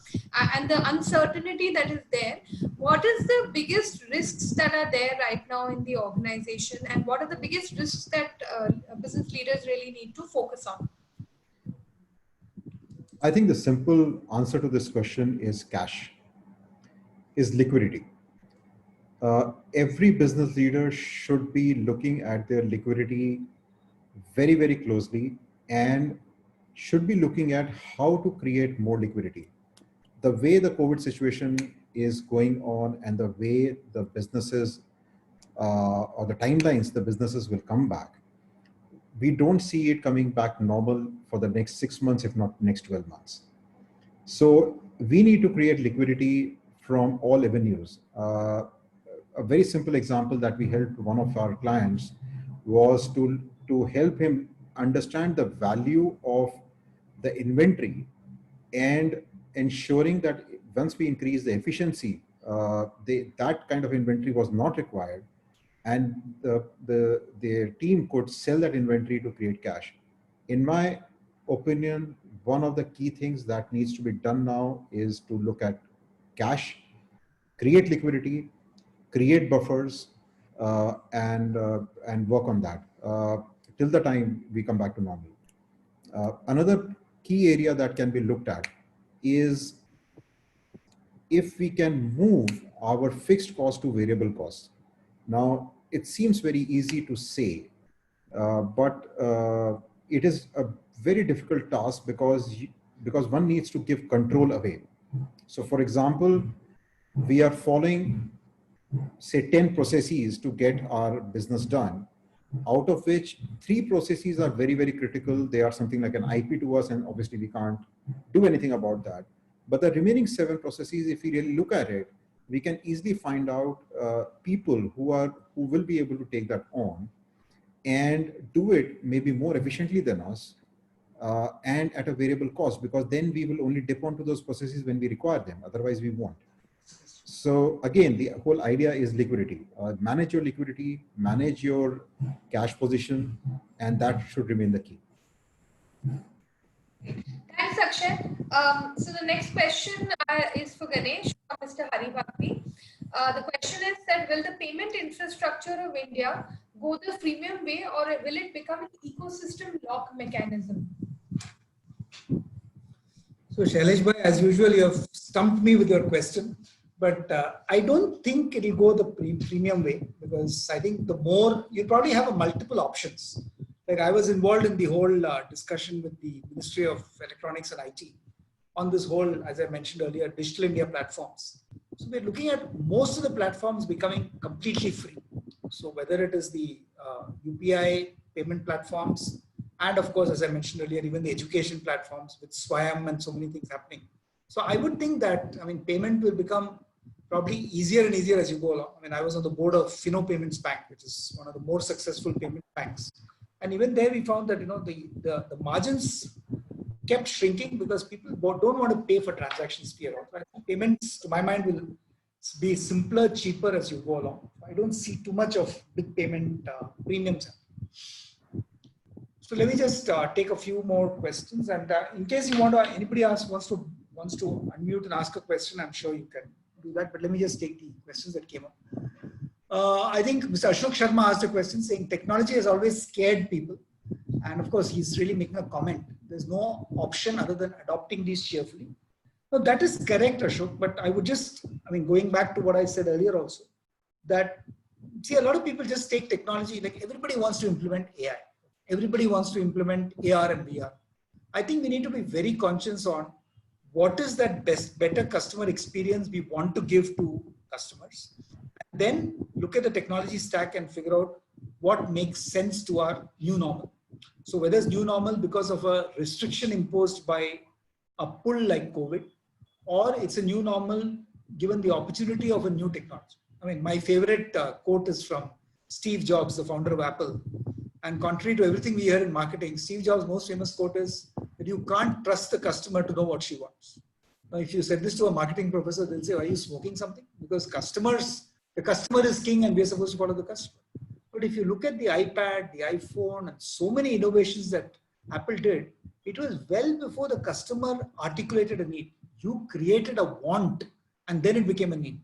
and the uncertainty that is there, what is the biggest risks that are there right now in the organization, and what are the biggest risks that business leaders really need to focus on? I think the simple answer to this question is cash, is liquidity. Every business leader should be looking at their liquidity very, very closely and should be looking at how to create more liquidity. The way the COVID situation is going on and the way the businesses or the timelines the businesses will come back, we don't see it coming back normal for the next 6 months, if not next 12 months. So we need to create liquidity from all avenues. A very simple example that we helped one of our clients was to help him understand the value of the inventory and ensuring that once we increase the efficiency, that kind of inventory was not required, and their team could sell that inventory to create cash. In my opinion, one of the key things that needs to be done now is to look at cash, create liquidity, create buffers, and work on that till the time we come back to normal. Another key area that can be looked at is if we can move our fixed cost to variable costs. Now, it seems very easy to say, but it is a very difficult task because one needs to give control away. So, for example, we are following, say, 10 processes to get our business done, out of which 3 processes are very, very critical. They are something like an IP to us, and obviously we can't do anything about that. But the remaining 7 processes, if we really look at it, we can easily find out people who will be able to take that on and do it maybe more efficiently than us and at a variable cost, because then we will only dip onto those processes when we require them. Otherwise, we won't. So again, the whole idea is liquidity. Manage your liquidity, manage your cash position, and that should remain the key. Thanks, Akshay. So the next question is for Ganesh, Mr. Hari Bhakti. The question is that, will the payment infrastructure of India go the freemium way, or will it become an ecosystem lock mechanism? So Shailesh bhai, as usual, you have stumped me with your question, but I don't think it'll go the premium way, because I think the more, you'll probably have a multiple options. Like I was involved in the whole discussion with the Ministry of Electronics and IT on this whole, as I mentioned earlier, Digital India platforms. So we're looking at most of the platforms becoming completely free. So whether it is the UPI payment platforms, and of course, as I mentioned earlier, even the education platforms with Swayam and so many things happening. So I would think that, I mean, payment will become probably easier and easier as you go along. I mean, I was on the board of Fino Payments Bank, which is one of the more successful payment banks. And even there we found that, you know, the margins kept shrinking because people don't want to pay for transactions fee. Payments, to my mind, will be simpler, cheaper as you go along. I don't see too much of big payment premiums. So let me just take a few more questions, and in case you want to, anybody else wants to unmute and ask a question, I'm sure you can do that. But let me just take the questions that came up. I think Mr. Ashok Sharma asked a question saying technology has always scared people, and of course he's really making a comment. There's no option other than adopting these cheerfully. No, that is correct, Ashok. But I would just, I mean, going back to what I said earlier also, that see, a lot of people just take technology, like everybody wants to implement AI. Everybody wants to implement AR and VR. I think we need to be very conscious on what is that better customer experience we want to give to customers. And then look at the technology stack and figure out what makes sense to our new normal. So whether it's new normal because of a restriction imposed by a pull like COVID, or it's a new normal given the opportunity of a new technology. I mean, my favorite quote is from Steve Jobs, the founder of Apple. And contrary to everything we hear in marketing, Steve Jobs' most famous quote is that you can't trust the customer to know what she wants. Now, if you said this to a marketing professor, they'll say, are you smoking something? Because the customer is king and we're supposed to follow the customer. But if you look at the iPad, the iPhone, and so many innovations that Apple did, it was well before the customer articulated a need. You created a want and then it became a need.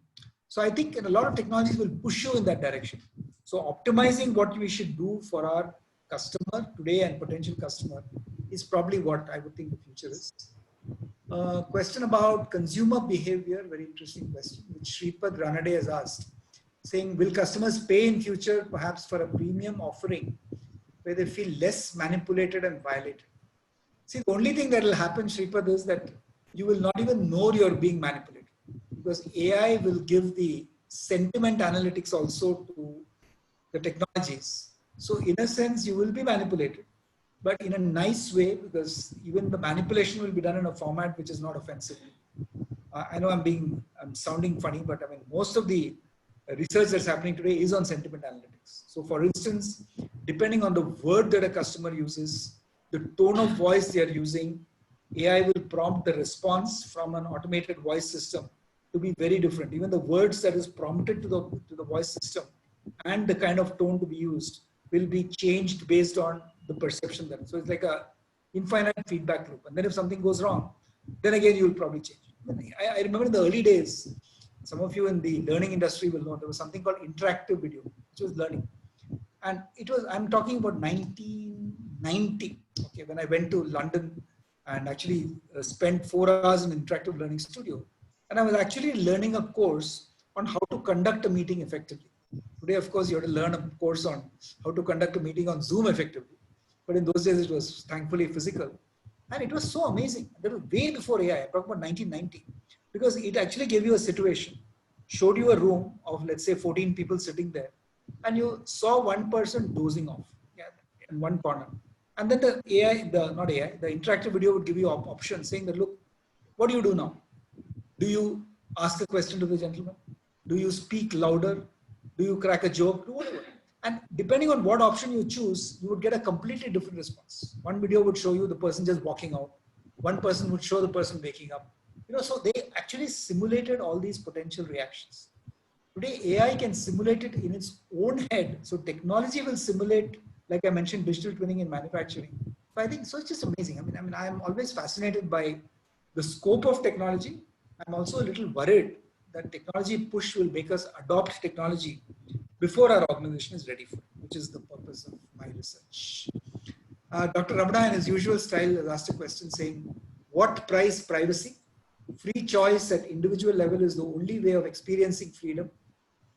So I think a lot of technologies will push you in that direction. So optimizing what we should do for our customer today and potential customer is probably what I would think the future is. Question about consumer behavior, very interesting question, which Shripad Ranade has asked, saying, will customers pay in future perhaps for a premium offering where they feel less manipulated and violated? See, the only thing that will happen, Shripad, is that you will not even know you're being manipulated, because AI will give the sentiment analytics also to the technologies. So in a sense, you will be manipulated, but in a nice way, because even the manipulation will be done in a format which is not offensive. I know I'm sounding funny, but I mean, most of the research that's happening today is on sentiment analytics. So for instance, depending on the word that a customer uses, the tone of voice they are using, AI will prompt the response from an automated voice system to be very different. Even the words that is prompted to the voice system and the kind of tone to be used will be changed based on the perception then. So it's like a infinite feedback loop. And then if something goes wrong, then again, you'll probably change. I remember in the early days, some of you in the learning industry will know there was something called interactive video, which was learning. And it was, I'm talking about 1990, okay, when I went to London and actually spent 4 hours in an interactive learning studio. And I was actually learning a course on how to conduct a meeting effectively. Today, of course, you have to learn a course on how to conduct a meeting on Zoom effectively. But in those days, it was thankfully physical. And it was so amazing. That was way before AI. I'm talking about 1990. Because it actually gave you a situation, showed you a room of, let's say, 14 people sitting there. And you saw one person dozing off in one corner. And then the the interactive video would give you an option saying that, look, what do you do now? Do you ask a question to the gentleman? Do you speak louder? Do you crack a joke? Do whatever. And depending on what option you choose, you would get a completely different response. One video would show you the person just walking out. One person would show the person waking up. You know, so they actually simulated all these potential reactions. Today, AI can simulate it in its own head. So technology will simulate, like I mentioned, digital twinning in manufacturing. So I think, so it's just amazing. I mean, I'm always fascinated by the scope of technology. I'm also a little worried that technology push will make us adopt technology before our organization is ready for it, which is the purpose of my research. Dr. Ramana, in his usual style, has asked a question saying, what price privacy? Free choice at individual level is the only way of experiencing freedom.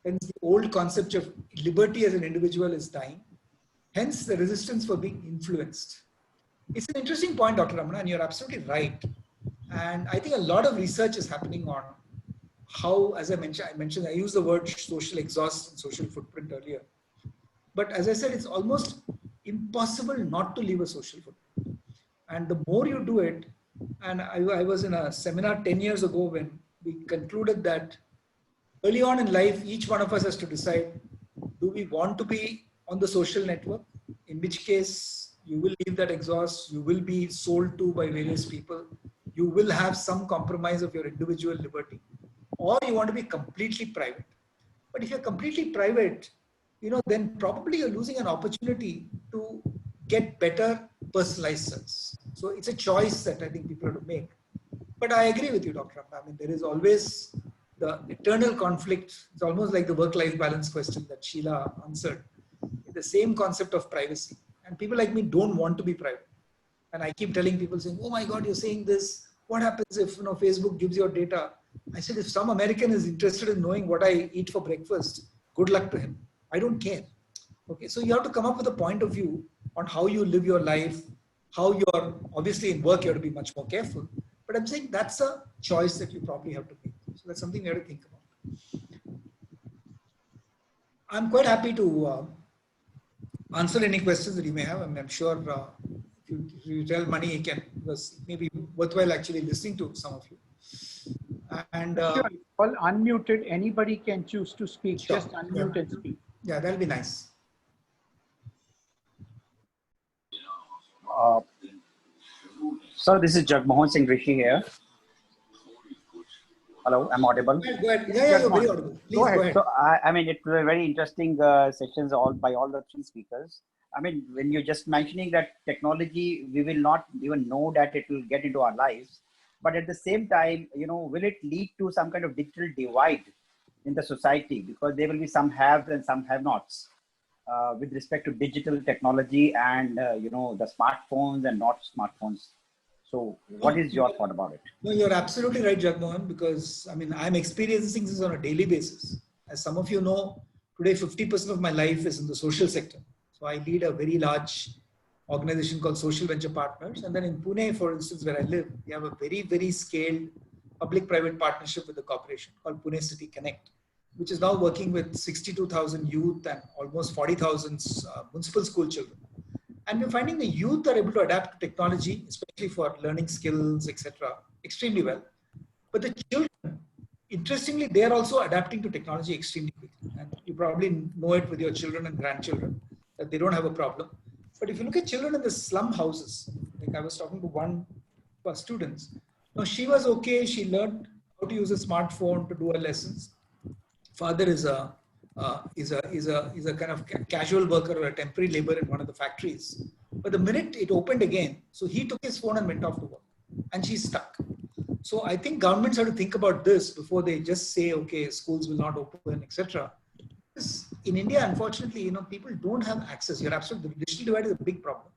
Hence, the old concept of liberty as an individual is dying. Hence, the resistance for being influenced. It's an interesting point, Dr. Ramana, and you're absolutely right. And I think a lot of research is happening on how, as I mentioned, I used the word social exhaust and social footprint earlier. But as I said, it's almost impossible not to leave a social footprint. And the more you do it, and I was in a seminar 10 years ago when we concluded that early on in life, each one of us has to decide, do we want to be on the social network? In which case, you will leave that exhaust, you will be sold to by various people, you will have some compromise of your individual liberty, or you want to be completely private. But if you're completely private, then probably you're losing an opportunity to get better personalized service. So it's a choice that I think people have to make. But I agree with you, Dr. Ramana. I mean, there is always the eternal conflict. It's almost like the work-life balance question that Sheila answered. The same concept of privacy. And people like me don't want to be private. And I keep telling people saying, oh my God, you're saying this. What happens if Facebook gives your data? I said, if some American is interested in knowing what I eat for breakfast, good luck to him. I don't care. Okay, so you have to come up with a point of view on how you live your life, how you're, obviously in work, you have to be much more careful. But I'm saying that's a choice that you probably have to make. So that's something you have to think about. I'm quite happy to answer any questions that you may have. I mean, I'm sure if you tell Mani, he can, because it may be worthwhile actually listening to some of you. And Sure, all unmuted. Anybody can choose to speak. Sure. Just unmute and speak. Yeah, that'll be nice. So this is Jagmohan Singh Rishi here. Hello, I'm audible. Go ahead. Yeah, you're very audible. Please go ahead. So I mean, it was a very interesting sessions by all the three speakers. I mean, when you're just mentioning that technology, we will not even know that it will get into our lives. But at the same time, will it lead to some kind of digital divide in the society? Because there will be some haves and some have-nots with respect to digital technology and, the smartphones and not smartphones. So what is your thought about it? No, you're absolutely right, Jagmohan, because I mean, I'm experiencing this on a daily basis. As some of you know, today 50% of my life is in the social sector. So I lead a very large organization called Social Venture Partners. And then in Pune, for instance, where I live, we have a very, very scaled public-private partnership with the corporation called Pune City Connect, which is now working with 62,000 youth and almost 40,000 municipal school children. And we're finding the youth are able to adapt to technology, especially for learning skills, etc., extremely well. But the children, interestingly, they're also adapting to technology extremely quickly. And you probably know it with your children and grandchildren, that they don't have a problem. But if you look at children in the slum houses, like I was talking to one of our students, she was okay. She learned how to use a smartphone to do her lessons. Father is a kind of casual worker or a temporary labor in one of the factories. But the minute it opened again, so he took his phone and went off to work, and she's stuck. So I think governments have to think about this before they just say, okay, schools will not open, etc. In India, unfortunately, people don't have access. You're absolutely, the digital divide is a big problem.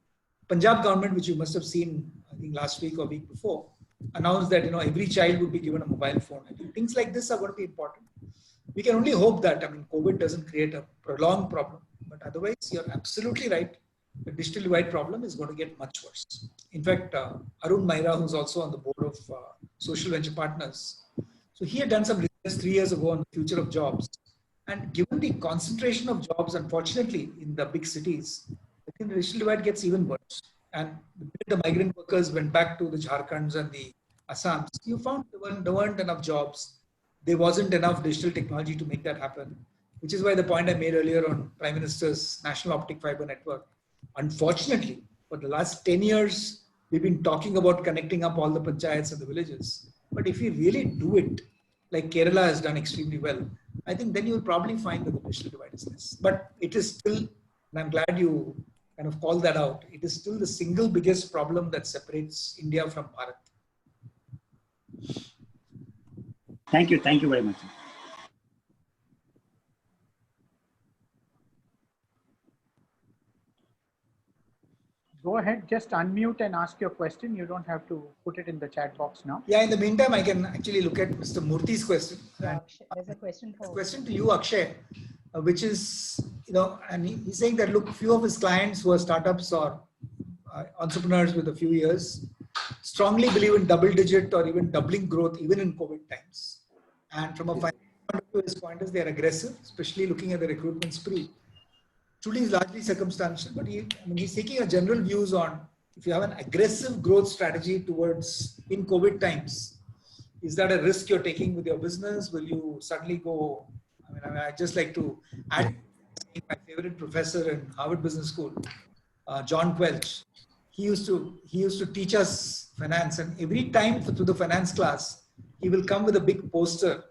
Punjab government, which you must have seen, I think last week or week before, announced that every child would be given a mobile phone. I think things like this are going to be important. We can only hope that, COVID doesn't create a prolonged problem. But otherwise, you're absolutely right. The digital divide problem is going to get much worse. In fact, Arun Maira, who's also on the board of Social Venture Partners, so he had done some research 3 years ago on the future of jobs. And given the concentration of jobs, unfortunately, in the big cities, I think the digital divide gets even worse. And the migrant workers went back to the Jharkhands and the Assams, you found there weren't enough jobs. There wasn't enough digital technology to make that happen, which is why the point I made earlier on Prime Minister's National Optic Fiber Network. Unfortunately, for the last 10 years, we've been talking about connecting up all the panchayats and the villages. But if we really do it, like Kerala has done extremely well, I think then you'll probably find that the digital divide is less. But it is still, and I'm glad you kind of called that out, it is still the single biggest problem that separates India from Bharat. Thank you very much. Go go ahead, just unmute and ask your question. You don't have to put it in the chat box now. Yeah, in the meantime, I can actually look at Mr. Murthy's question. Yeah, And Akshay, there's a question for question to you, Akshay, which is, and he's saying that, look, few of his clients who are startups or entrepreneurs with a few years strongly believe in double digit or even doubling growth, even in COVID times. And from a financial point of view, his point is they are aggressive, especially looking at the recruitment spree. Truly is largely circumstantial, but he's taking a general views on if you have an aggressive growth strategy towards in COVID times, is that a risk you're taking with your business? Will you suddenly go? I just like to add my favorite professor in Harvard Business School, John Quelch. He used to teach us finance, and every time through the finance class, he will come with a big poster.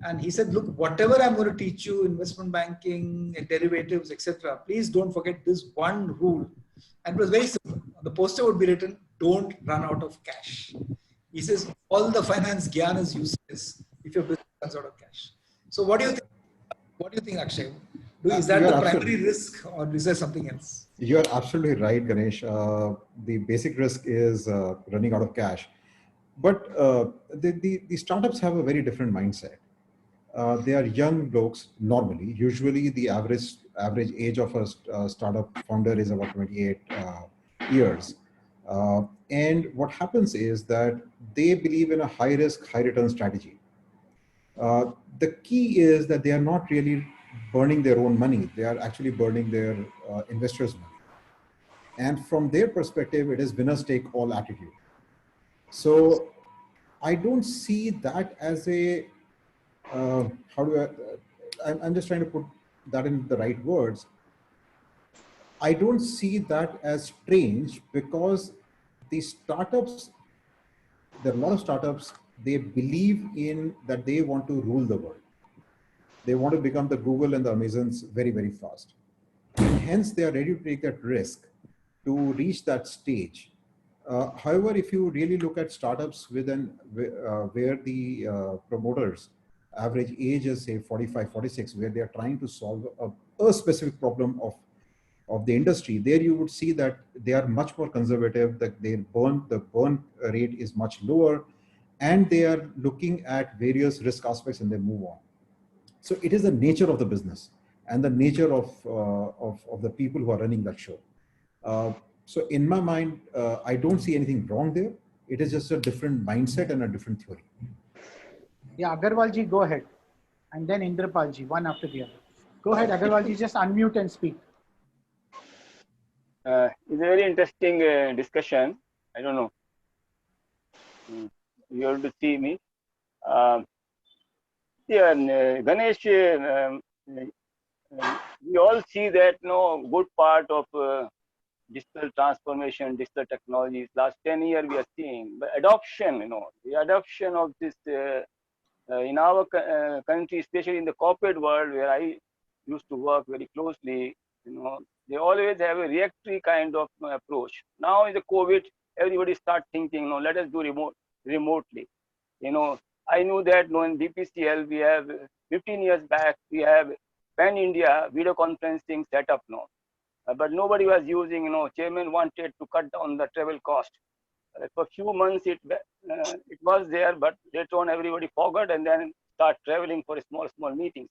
And he said, look, whatever I'm going to teach you, investment banking, derivatives, etc., please don't forget this one rule. And it was very simple. On the poster would be written, don't run out of cash. He says, all the finance gyan is useless if your business runs out of cash. So what do you think? What do you think, Akshay? Is that the primary risk, or is there something else? You're absolutely right, Ganesh. The basic risk is running out of cash. But the startups have a very different mindset. They are young blokes normally. Usually the average age of a startup founder is about 28 years. And what happens is that they believe in a high risk, high return strategy. The key is that they are not really burning their own money. They are actually burning their investors' money. And from their perspective, it is winners take all attitude. So I don't see that as a, I'm just trying to put that in the right words. I don't see that as strange because the startups, there are a lot of startups, they believe in that they want to rule the world. They want to become the Google and the Amazons very, very fast. And hence, they are ready to take that risk to reach that stage. However, if you really look at startups where the promoters average age is say 45, 46, where they are trying to solve a specific problem of the industry, there you would see that they are much more conservative, that the burn rate is much lower, and they are looking at various risk aspects and they move on. So it is the nature of the business and the nature of the people who are running that show. So in my mind, I don't see anything wrong there. It is just a different mindset and a different theory. Yeah, Agarwalji, go ahead. And then Indrapalji, one after the other. Go ahead, Agarwalji, just unmute and speak. It's a very interesting discussion. I don't know. You have to see me. Yeah, Ganesh, we all see that good part of digital transformation, digital technologies. Last 10 years we are seeing, but adoption, the adoption of this in our country, especially in the corporate world where I used to work very closely, they always have a reactory kind of approach. Now in the COVID, everybody start thinking, let us do remotely. I knew that in BPCL, we have 15 years back, we have pan-India video conferencing setup now. But nobody was using, chairman wanted to cut down the travel cost. For a few months, it was there, but later on everybody forgot and then start traveling for small meetings.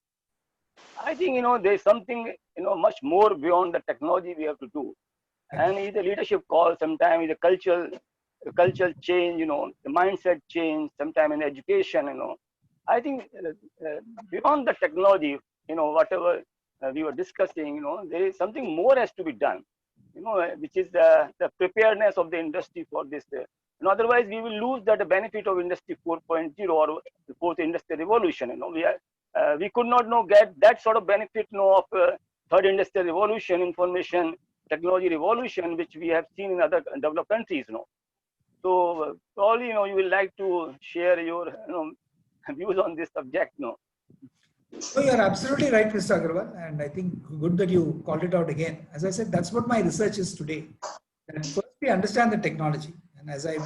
I think, there's something, much more beyond the technology we have to do. And it's a leadership call, sometimes it's a cultural change, the mindset change, sometimes in education, I think beyond the technology, whatever we were discussing, there is something more has to be done, which is the preparedness of the industry for this. Otherwise, we will lose that benefit of Industry 4.0 or the fourth industrial revolution. We could not get that sort of benefit of third industrial revolution, information technology revolution, which we have seen in other developed countries. So probably, you will like to share your views on this subject. No, you're absolutely right, Mr. Agarwal, and I think good that you called it out again. As I said, that's what my research is today. And first, we understand the technology, and as I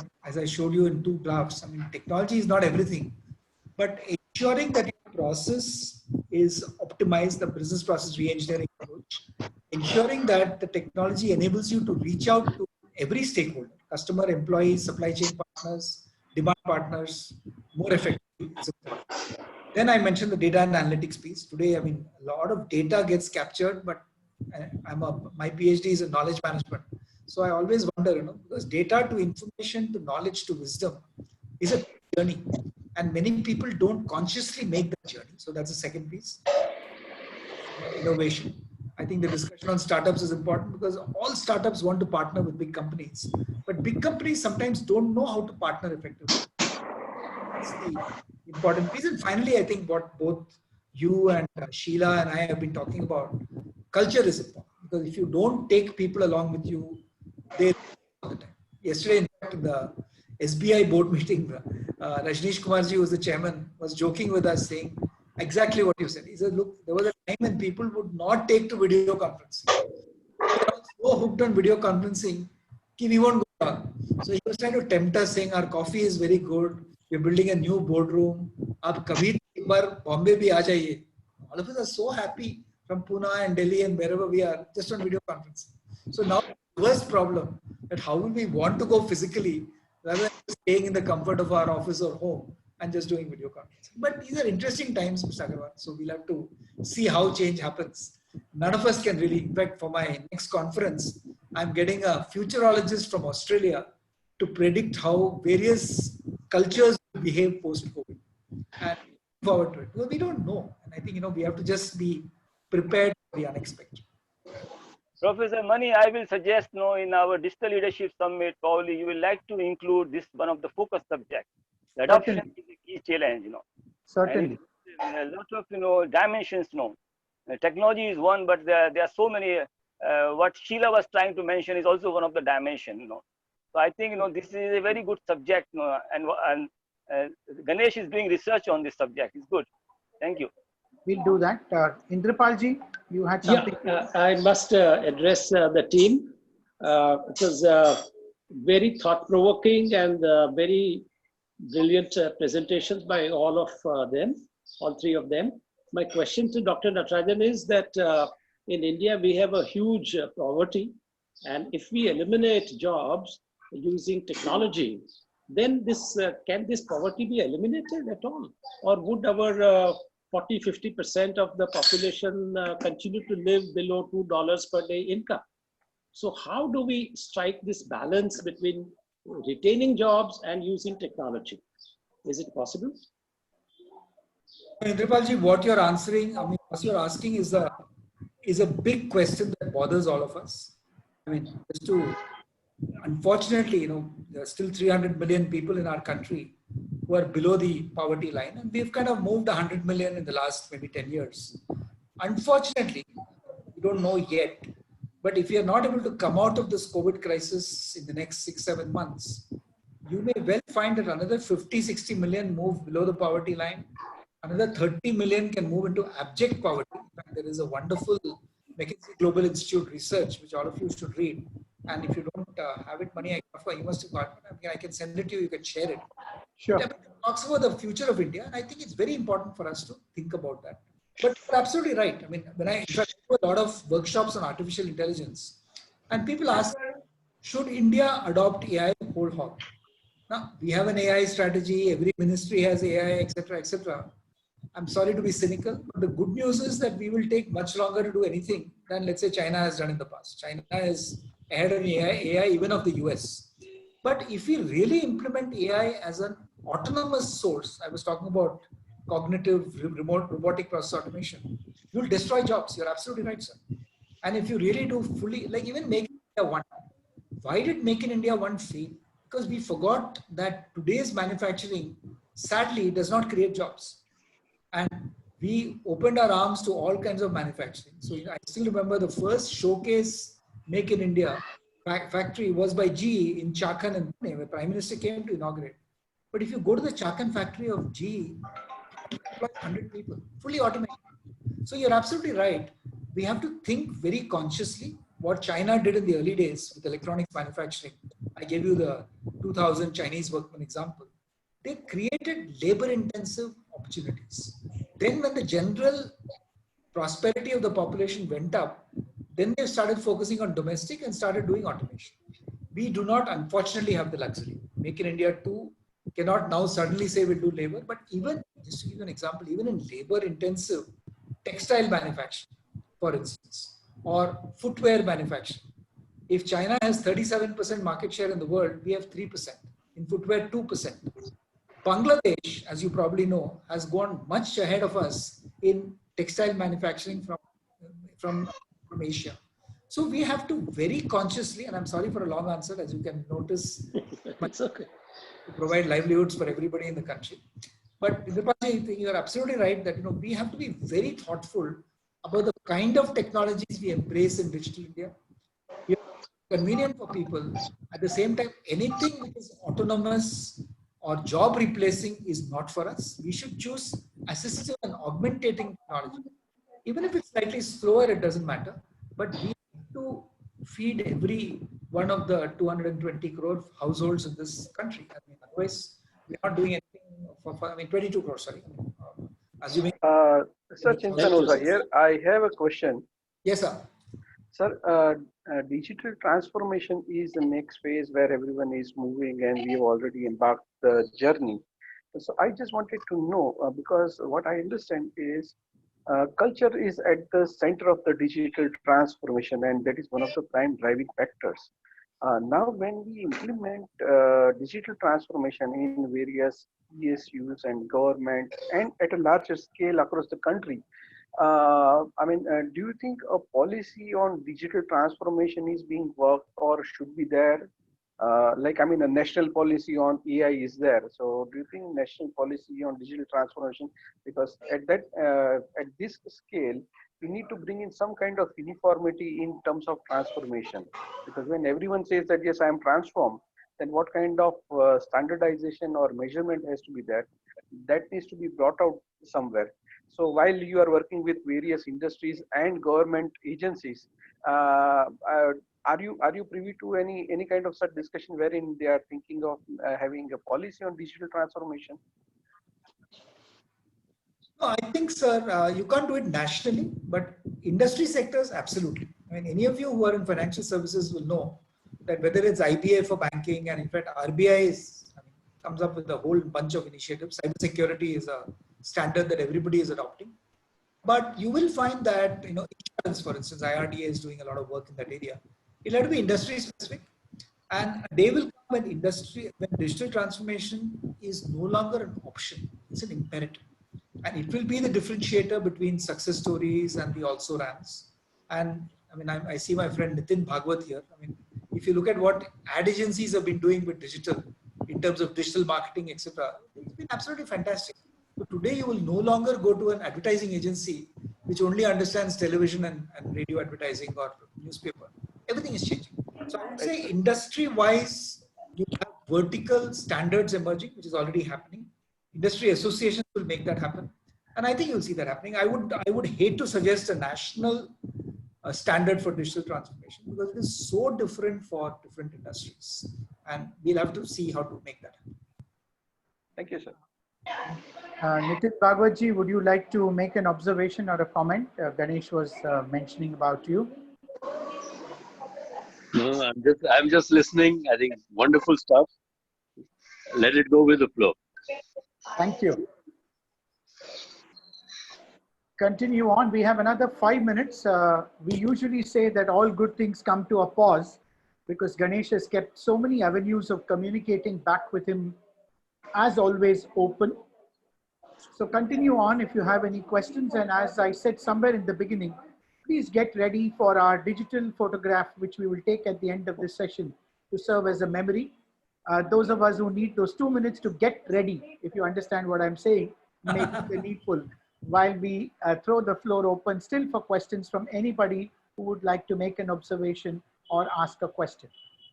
showed you in 2 graphs, technology is not everything, but ensuring that your process is optimized, the business process re-engineering approach, ensuring that the technology enables you to reach out to every stakeholder, customer, employees, supply chain partners, demand partners, more effectively is important. Then I mentioned the data and analytics piece. Today, I mean, a lot of data gets captured, but my PhD is in knowledge management. So I always wonder, because data to information to knowledge to wisdom is a journey, and many people don't consciously make that journey. So that's the second piece. Innovation. I think the discussion on startups is important because all startups want to partner with big companies, but big companies sometimes don't know how to partner effectively. That's the important piece. And finally, I think what both you and Sheila and I have been talking about, culture is important, because if you don't take people along with you, they all the time. Yesterday, in fact, in the SBI board meeting, Rajneesh Kumarji, who was the chairman, was joking with us saying exactly what you said. He said, look, there was a time when people would not take to video conferencing. They are so hooked on video conferencing, we won't go down. So he was trying to tempt us, saying our coffee is very good. We're building a new boardroom. Ab kabhi ek baar Bombay bhi aa jaiye. All of us are so happy from Pune and Delhi and wherever we are, just on video conferencing. So now the worst problem, that how will we want to go physically rather than staying in the comfort of our office or home and just doing video conferencing. But these are interesting times, Mr. Agarwal. So we'll have to see how change happens. None of us can really, in fact, for my next conference, I'm getting a futurologist from Australia to predict how various cultures will behave post-COVID. And forward to it. Because we don't know. And I think, we have to just be prepared for the unexpected. Professor Mani, I will suggest, in our Digital Leadership Summit, probably you will like to include this one of the focus subjects. The adoption is a key challenge, Certainly. And a lot of, dimensions, Technology is one, but there are so many. What Sheila was trying to mention is also one of the dimensions, So I think, this is a very good subject, and Ganesh is doing research on this subject. It's good. Thank you. We'll do that. Indrapalji, you had something. Yeah, I must address the team. It was very thought-provoking and very brilliant presentations by all of them, all three of them. My question to Dr. Natarajan is that in India, we have a huge poverty. And if we eliminate jobs using technology, then can this poverty be eliminated at all? Or would our 40–50% of the population continue to live below $2 per day income? So how do we strike this balance between retaining jobs and using technology? Is it possible? Indrapalji, what you're answering, what you're asking is a big question that bothers all of us. Unfortunately, there are still 300 million people in our country who are below the poverty line, and we've kind of moved 100 million in the last maybe 10 years. Unfortunately, we don't know yet, but if you are not able to come out of this COVID crisis in the next 6–7 months, you may well find that another 50–60 million move below the poverty line. Another 30 million can move into abject poverty. In fact, there is a wonderful McKinsey Global Institute research, which all of you should read. And if you don't have it, Mani, you must have got it. I can send it to you, you can share it. Sure. It talks about the future of India, and I think it's very important for us to think about that. But you're absolutely right. When I do a lot of workshops on artificial intelligence, and people ask, should India adopt AI whole hog? Now, we have an AI strategy, every ministry has AI, etc., etc. I'm sorry to be cynical, but the good news is that we will take much longer to do anything than, let's say, China has done in the past. China is ahead of AI even of the US. But if we really implement AI as an autonomous source, I was talking about cognitive remote robotic process automation, you'll destroy jobs. You're absolutely right, sir. And if you really do fully, like even Make in India 1, why did Make in India 1 fail? Because we forgot that today's manufacturing, sadly, does not create jobs. And we opened our arms to all kinds of manufacturing. So I still remember the first showcase Make in India factory was by GE in Chakan and Pune, where Prime Minister came to inaugurate. But if you go to the Chakan factory of GE, 100 people, fully automated. So you're absolutely right. We have to think very consciously what China did in the early days with electronics manufacturing. I gave you the 2000 Chinese workman example. They created labor-intensive opportunities. Then when the general prosperity of the population went up, then they started focusing on domestic and started doing automation. we do not unfortunately have the luxury. Make in India 2 cannot now suddenly say we'll do labor, but even, just to give you an example, even in labor intensive textile manufacturing, for instance, or footwear manufacturing, if China has 37% market share in the world, we have 3%. In footwear, 2%. Bangladesh, as you probably know, has gone much ahead of us in textile manufacturing from Asia. So we have to very consciously, and I'm sorry for a long answer, as you can notice, It's okay. to provide livelihoods for everybody in the country. But you're absolutely right that we have to be very thoughtful about the kind of technologies we embrace in digital India. We are convenient for people. At the same time, anything which is autonomous or job replacing is not for us. We should choose assistive and augmentating technology. Even if it's slightly slower, it doesn't matter. But we have to feed every one of the 220 crore households in this country. I mean, otherwise, we're not doing anything for 22 crores, sorry. Assuming. Sir Chintanuja here, I have a question. Yes, sir. Sir, digital transformation is the next phase where everyone is moving and we have already embarked the journey. So I just wanted to know, because what I understand is culture is at the center of the digital transformation, and that is one of the prime driving factors. Now, when we implement digital transformation in various PSUs and government and at a larger scale across the country, do you think a policy on digital transformation is being worked or should be there? A national policy on AI is there. So do you think national policy on digital transformation, because at this scale, we need to bring in some kind of uniformity in terms of transformation, because when everyone says that, yes, I am transformed, then what kind of standardization or measurement has to be there? That needs to be brought out somewhere. So while you are working with various industries and government agencies, are you privy to any kind of such discussion wherein they are thinking of having a policy on digital transformation? No, I think, sir, you can't do it nationally, but industry sectors, absolutely. I mean, any of you who are in financial services will know that whether it's IBA for banking, and in fact, RBI comes up with a whole bunch of initiatives. Cybersecurity is a standard that everybody is adopting. But you will find that, insurance, for instance, IRDA is doing a lot of work in that area. It'll have to be industry specific. And they will come when digital transformation is no longer an option, it's an imperative. And it will be the differentiator between success stories and the also rans. And I see my friend Nitin Bhagwat here. If you look at what ad agencies have been doing with digital, in terms of digital marketing, etc., it's been absolutely fantastic. So today you will no longer go to an advertising agency which only understands television and radio advertising or newspaper. Everything is changing. So I would say industry-wise, you have vertical standards emerging, which is already happening. Industry associations will make that happen. And I think you'll see that happening. I would hate to suggest a national standard for digital transformation because it is so different for different industries. And we'll have to see how to make that happen. Thank you, sir. Nitin Bhagwatji, would you like to make an observation or a comment? Ganesh was mentioning about you. No, I'm just listening. I think wonderful stuff. Let it go with the flow. Thank you. Continue on. We have another 5 minutes. We usually say that all good things come to a pause because Ganesh has kept so many avenues of communicating back with him, as always, open. So continue on if you have any questions. And as I said somewhere in the beginning, please get ready for our digital photograph, which we will take at the end of this session to serve as a memory. Those of us who need those 2 minutes to get ready, if you understand what I'm saying, make it needful, while we throw the floor open still for questions from anybody who would like to make an observation or ask a question.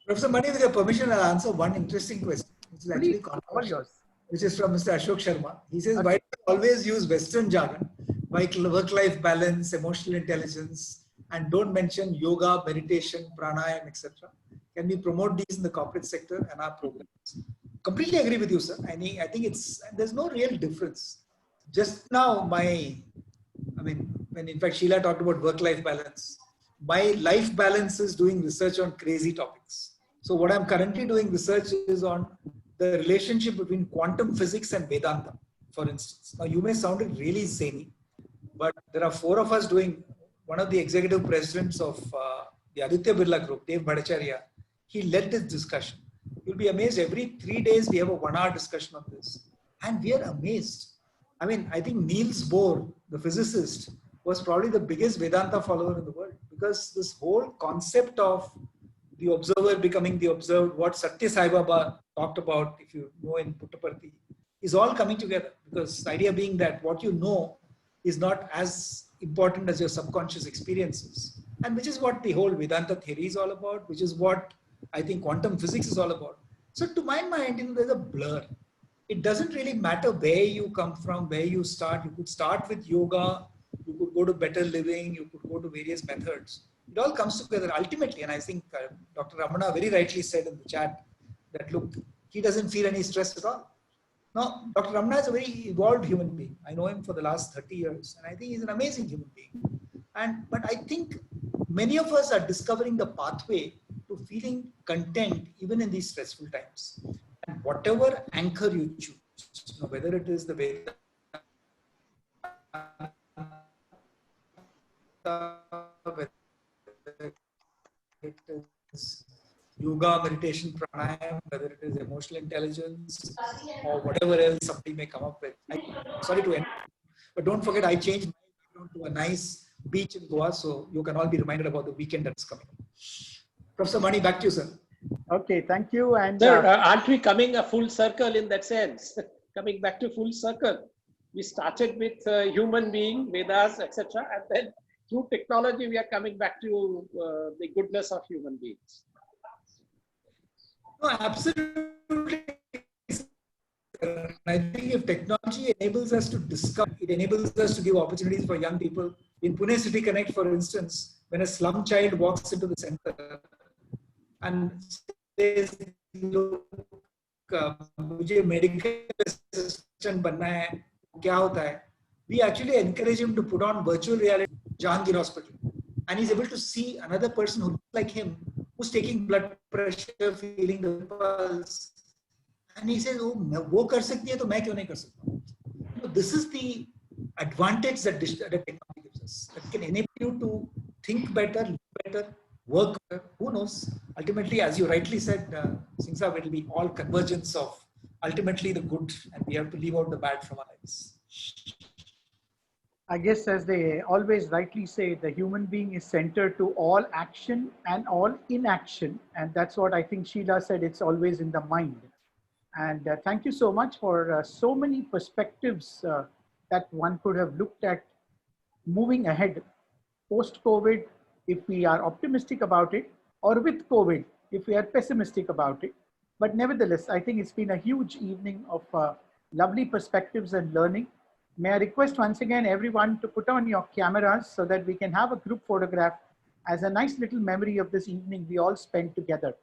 Professor Mani, with your permission, I'll answer one interesting question, which is actually controversial, which is from Mr. Ashok Sharma. He says, why do you always use Western jargon, like work-life balance, emotional intelligence, and don't mention yoga, meditation, pranayam, etc.? Can we promote these in the corporate sector and our programs? Completely agree with you, sir. I think there's no real difference. Just now, when in fact Sheila talked about work-life balance, my life balance is doing research on crazy topics. So what I'm currently doing research is on the relationship between quantum physics and Vedanta, for instance. Now you may sound it really zany, but there are 4 of us doing, one of the executive presidents of the Aditya Birla Group, Dave Bhattacharya, he led this discussion. You'll be amazed, every 3 days we have a 1-hour discussion on this. And we are amazed. I mean, I think Niels Bohr, the physicist, was probably the biggest Vedanta follower in the world, because this whole concept of the observer becoming the observed, what Satya Sai Baba talked about, if you know in Puttaparthi, is all coming together. Because the idea being that what you know is not as important as your subconscious experiences. And which is what the whole Vedanta theory is all about, which is what I think quantum physics is all about. So to my mind, there's a blur. It doesn't really matter where you come from, where you start. You could start with yoga, you could go to better living, you could go to various methods. It all comes together ultimately. And I think Dr. Ramana very rightly said in the chat that, look, he doesn't feel any stress at all. Now, Dr. Ramana is a very evolved human being. I know him for the last 30 years, and I think he's an amazing human being. But I think many of us are discovering the pathway to feeling content even in these stressful times. And whatever anchor you choose, whether it is the Vedanta, whether it is yoga, meditation, pranayama, whether it is emotional intelligence, or whatever else somebody may come up with. Sorry to end, but don't forget I changed my background to a nice beach in Goa, so you can all be reminded about the weekend that's coming. Professor Mani, back to you, sir. Okay, thank you. And sir, aren't we coming a full circle in that sense? Coming back to full circle. We started with human being, Vedas, etc. And then through technology, we are coming back to the goodness of human beings. No, absolutely. I think if technology enables us to discover, it enables us to give opportunities for young people. In Pune City Connect, for instance, when a slum child walks into the center and says, look, मुझे medical assistant बनना है, क्या होता है? We actually encourage him to put on virtual reality Jahangir Hospital, and he's able to see another person who looks like him, who's taking blood pressure, feeling the pulse, and he says, "Oh, वो कर सकती है तो मैं क्यों नहीं कर सकता?" This is the advantage that technology gives us. That can enable you to think better, live better, work better. Who knows? Ultimately, as you rightly said, Singh Saab, it will be all convergence of ultimately the good, and we have to leave out the bad from our lives. I guess, as they always rightly say, the human being is centered to all action and all inaction. And that's what I think Sheila said, it's always in the mind. And thank you so much for so many perspectives that one could have looked at moving ahead post-COVID, if we are optimistic about it, or with COVID, if we are pessimistic about it. But nevertheless, I think it's been a huge evening of lovely perspectives and learning. May I request once again everyone to put on your cameras so that we can have a group photograph as a nice little memory of this evening we all spent together.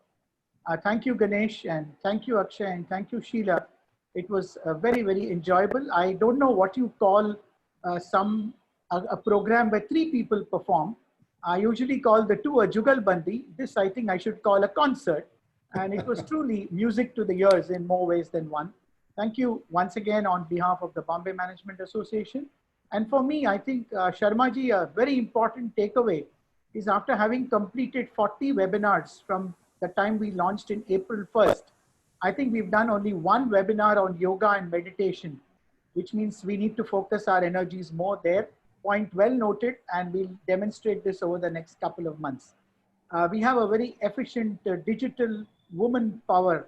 Thank you, Ganesh, and thank you, Akshay, and thank you, Sheila. It was very, very enjoyable. I don't know what you call a program where 3 people perform. I usually call the 2 a jugalbandi. This, I think I should call a concert. And it was truly music to the ears in more ways than one. Thank you once again on behalf of the Bombay Management Association. And for me, I think, Sharmaji, a very important takeaway is after having completed 40 webinars from the time we launched in April 1st, I think we've done only 1 webinar on yoga and meditation, which means we need to focus our energies more there. Point well noted, and we'll demonstrate this over the next couple of months. We have a very efficient digital woman power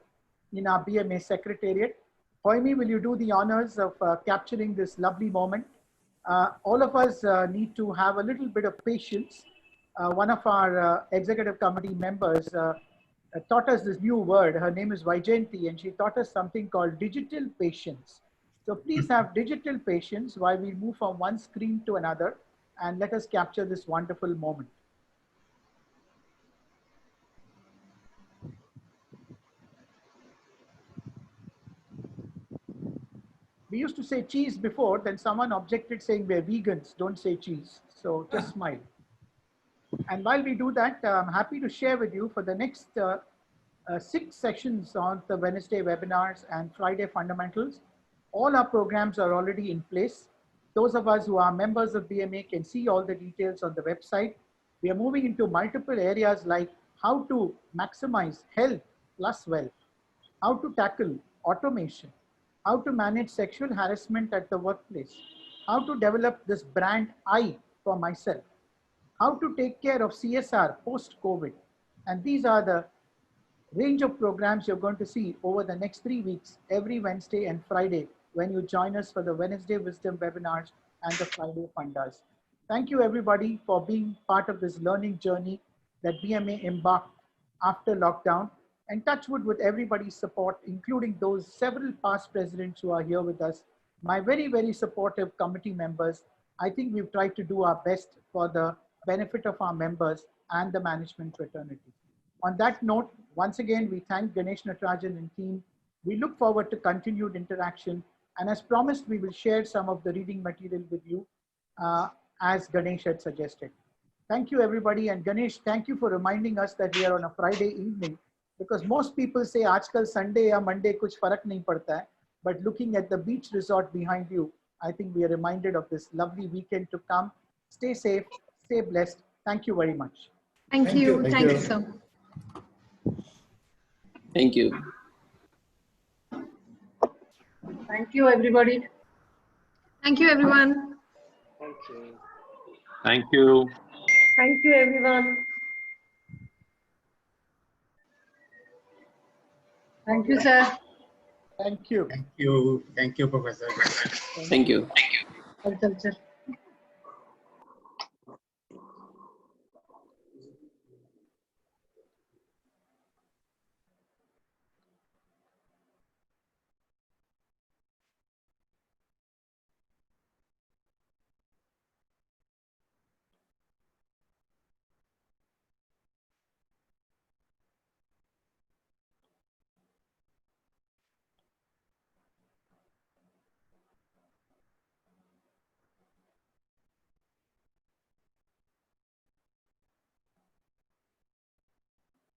in our BMA Secretariat. Hoimi, will you do the honors of capturing this lovely moment? All of us need to have a little bit of patience. One of our executive committee members taught us this new word. Her name is Vaijayanti, and she taught us something called digital patience. So please have digital patience while we move from one screen to another, and let us capture this wonderful moment. We used to say cheese before, then someone objected saying we're vegans, don't say cheese. So just smile. And while we do that, I'm happy to share with you for the next 6 sessions on the Wednesday webinars and Friday fundamentals. All our programs are already in place. Those of us who are members of BMA can see all the details on the website. We are moving into multiple areas like how to maximize health plus wealth, how to tackle automation, how to manage sexual harassment at the workplace, how to develop this brand I for myself, how to take care of CSR post-COVID. And these are the range of programs you're going to see over the next 3 weeks, every Wednesday and Friday, when you join us for the Wednesday Wisdom webinars and the Friday Fundas. Thank you everybody for being part of this learning journey that BMA embarked after lockdown, and touch wood with everybody's support, including those several past presidents who are here with us, my very, very supportive committee members. I think we've tried to do our best for the benefit of our members and the management fraternity. On that note, once again, we thank Ganesh Natarajan and team. We look forward to continued interaction. And as promised, we will share some of the reading material with you as Ganesh had suggested. Thank you, everybody. And Ganesh, thank you for reminding us that we are on a Friday evening, because most people say, Aajkal Sunday or Monday, kuch farak nahi padta hai. But looking at the beach resort behind you, I think we are reminded of this lovely weekend to come. Stay safe, stay blessed. Thank you very much. Thank you. Thank you, sir. Thank you. Thank you, everybody. Thank you, everyone. Thank you. Thank you. Thank you, everyone. Thank you, sir. Thank you. Thank you. Thank you, Professor. Thank you. Culture.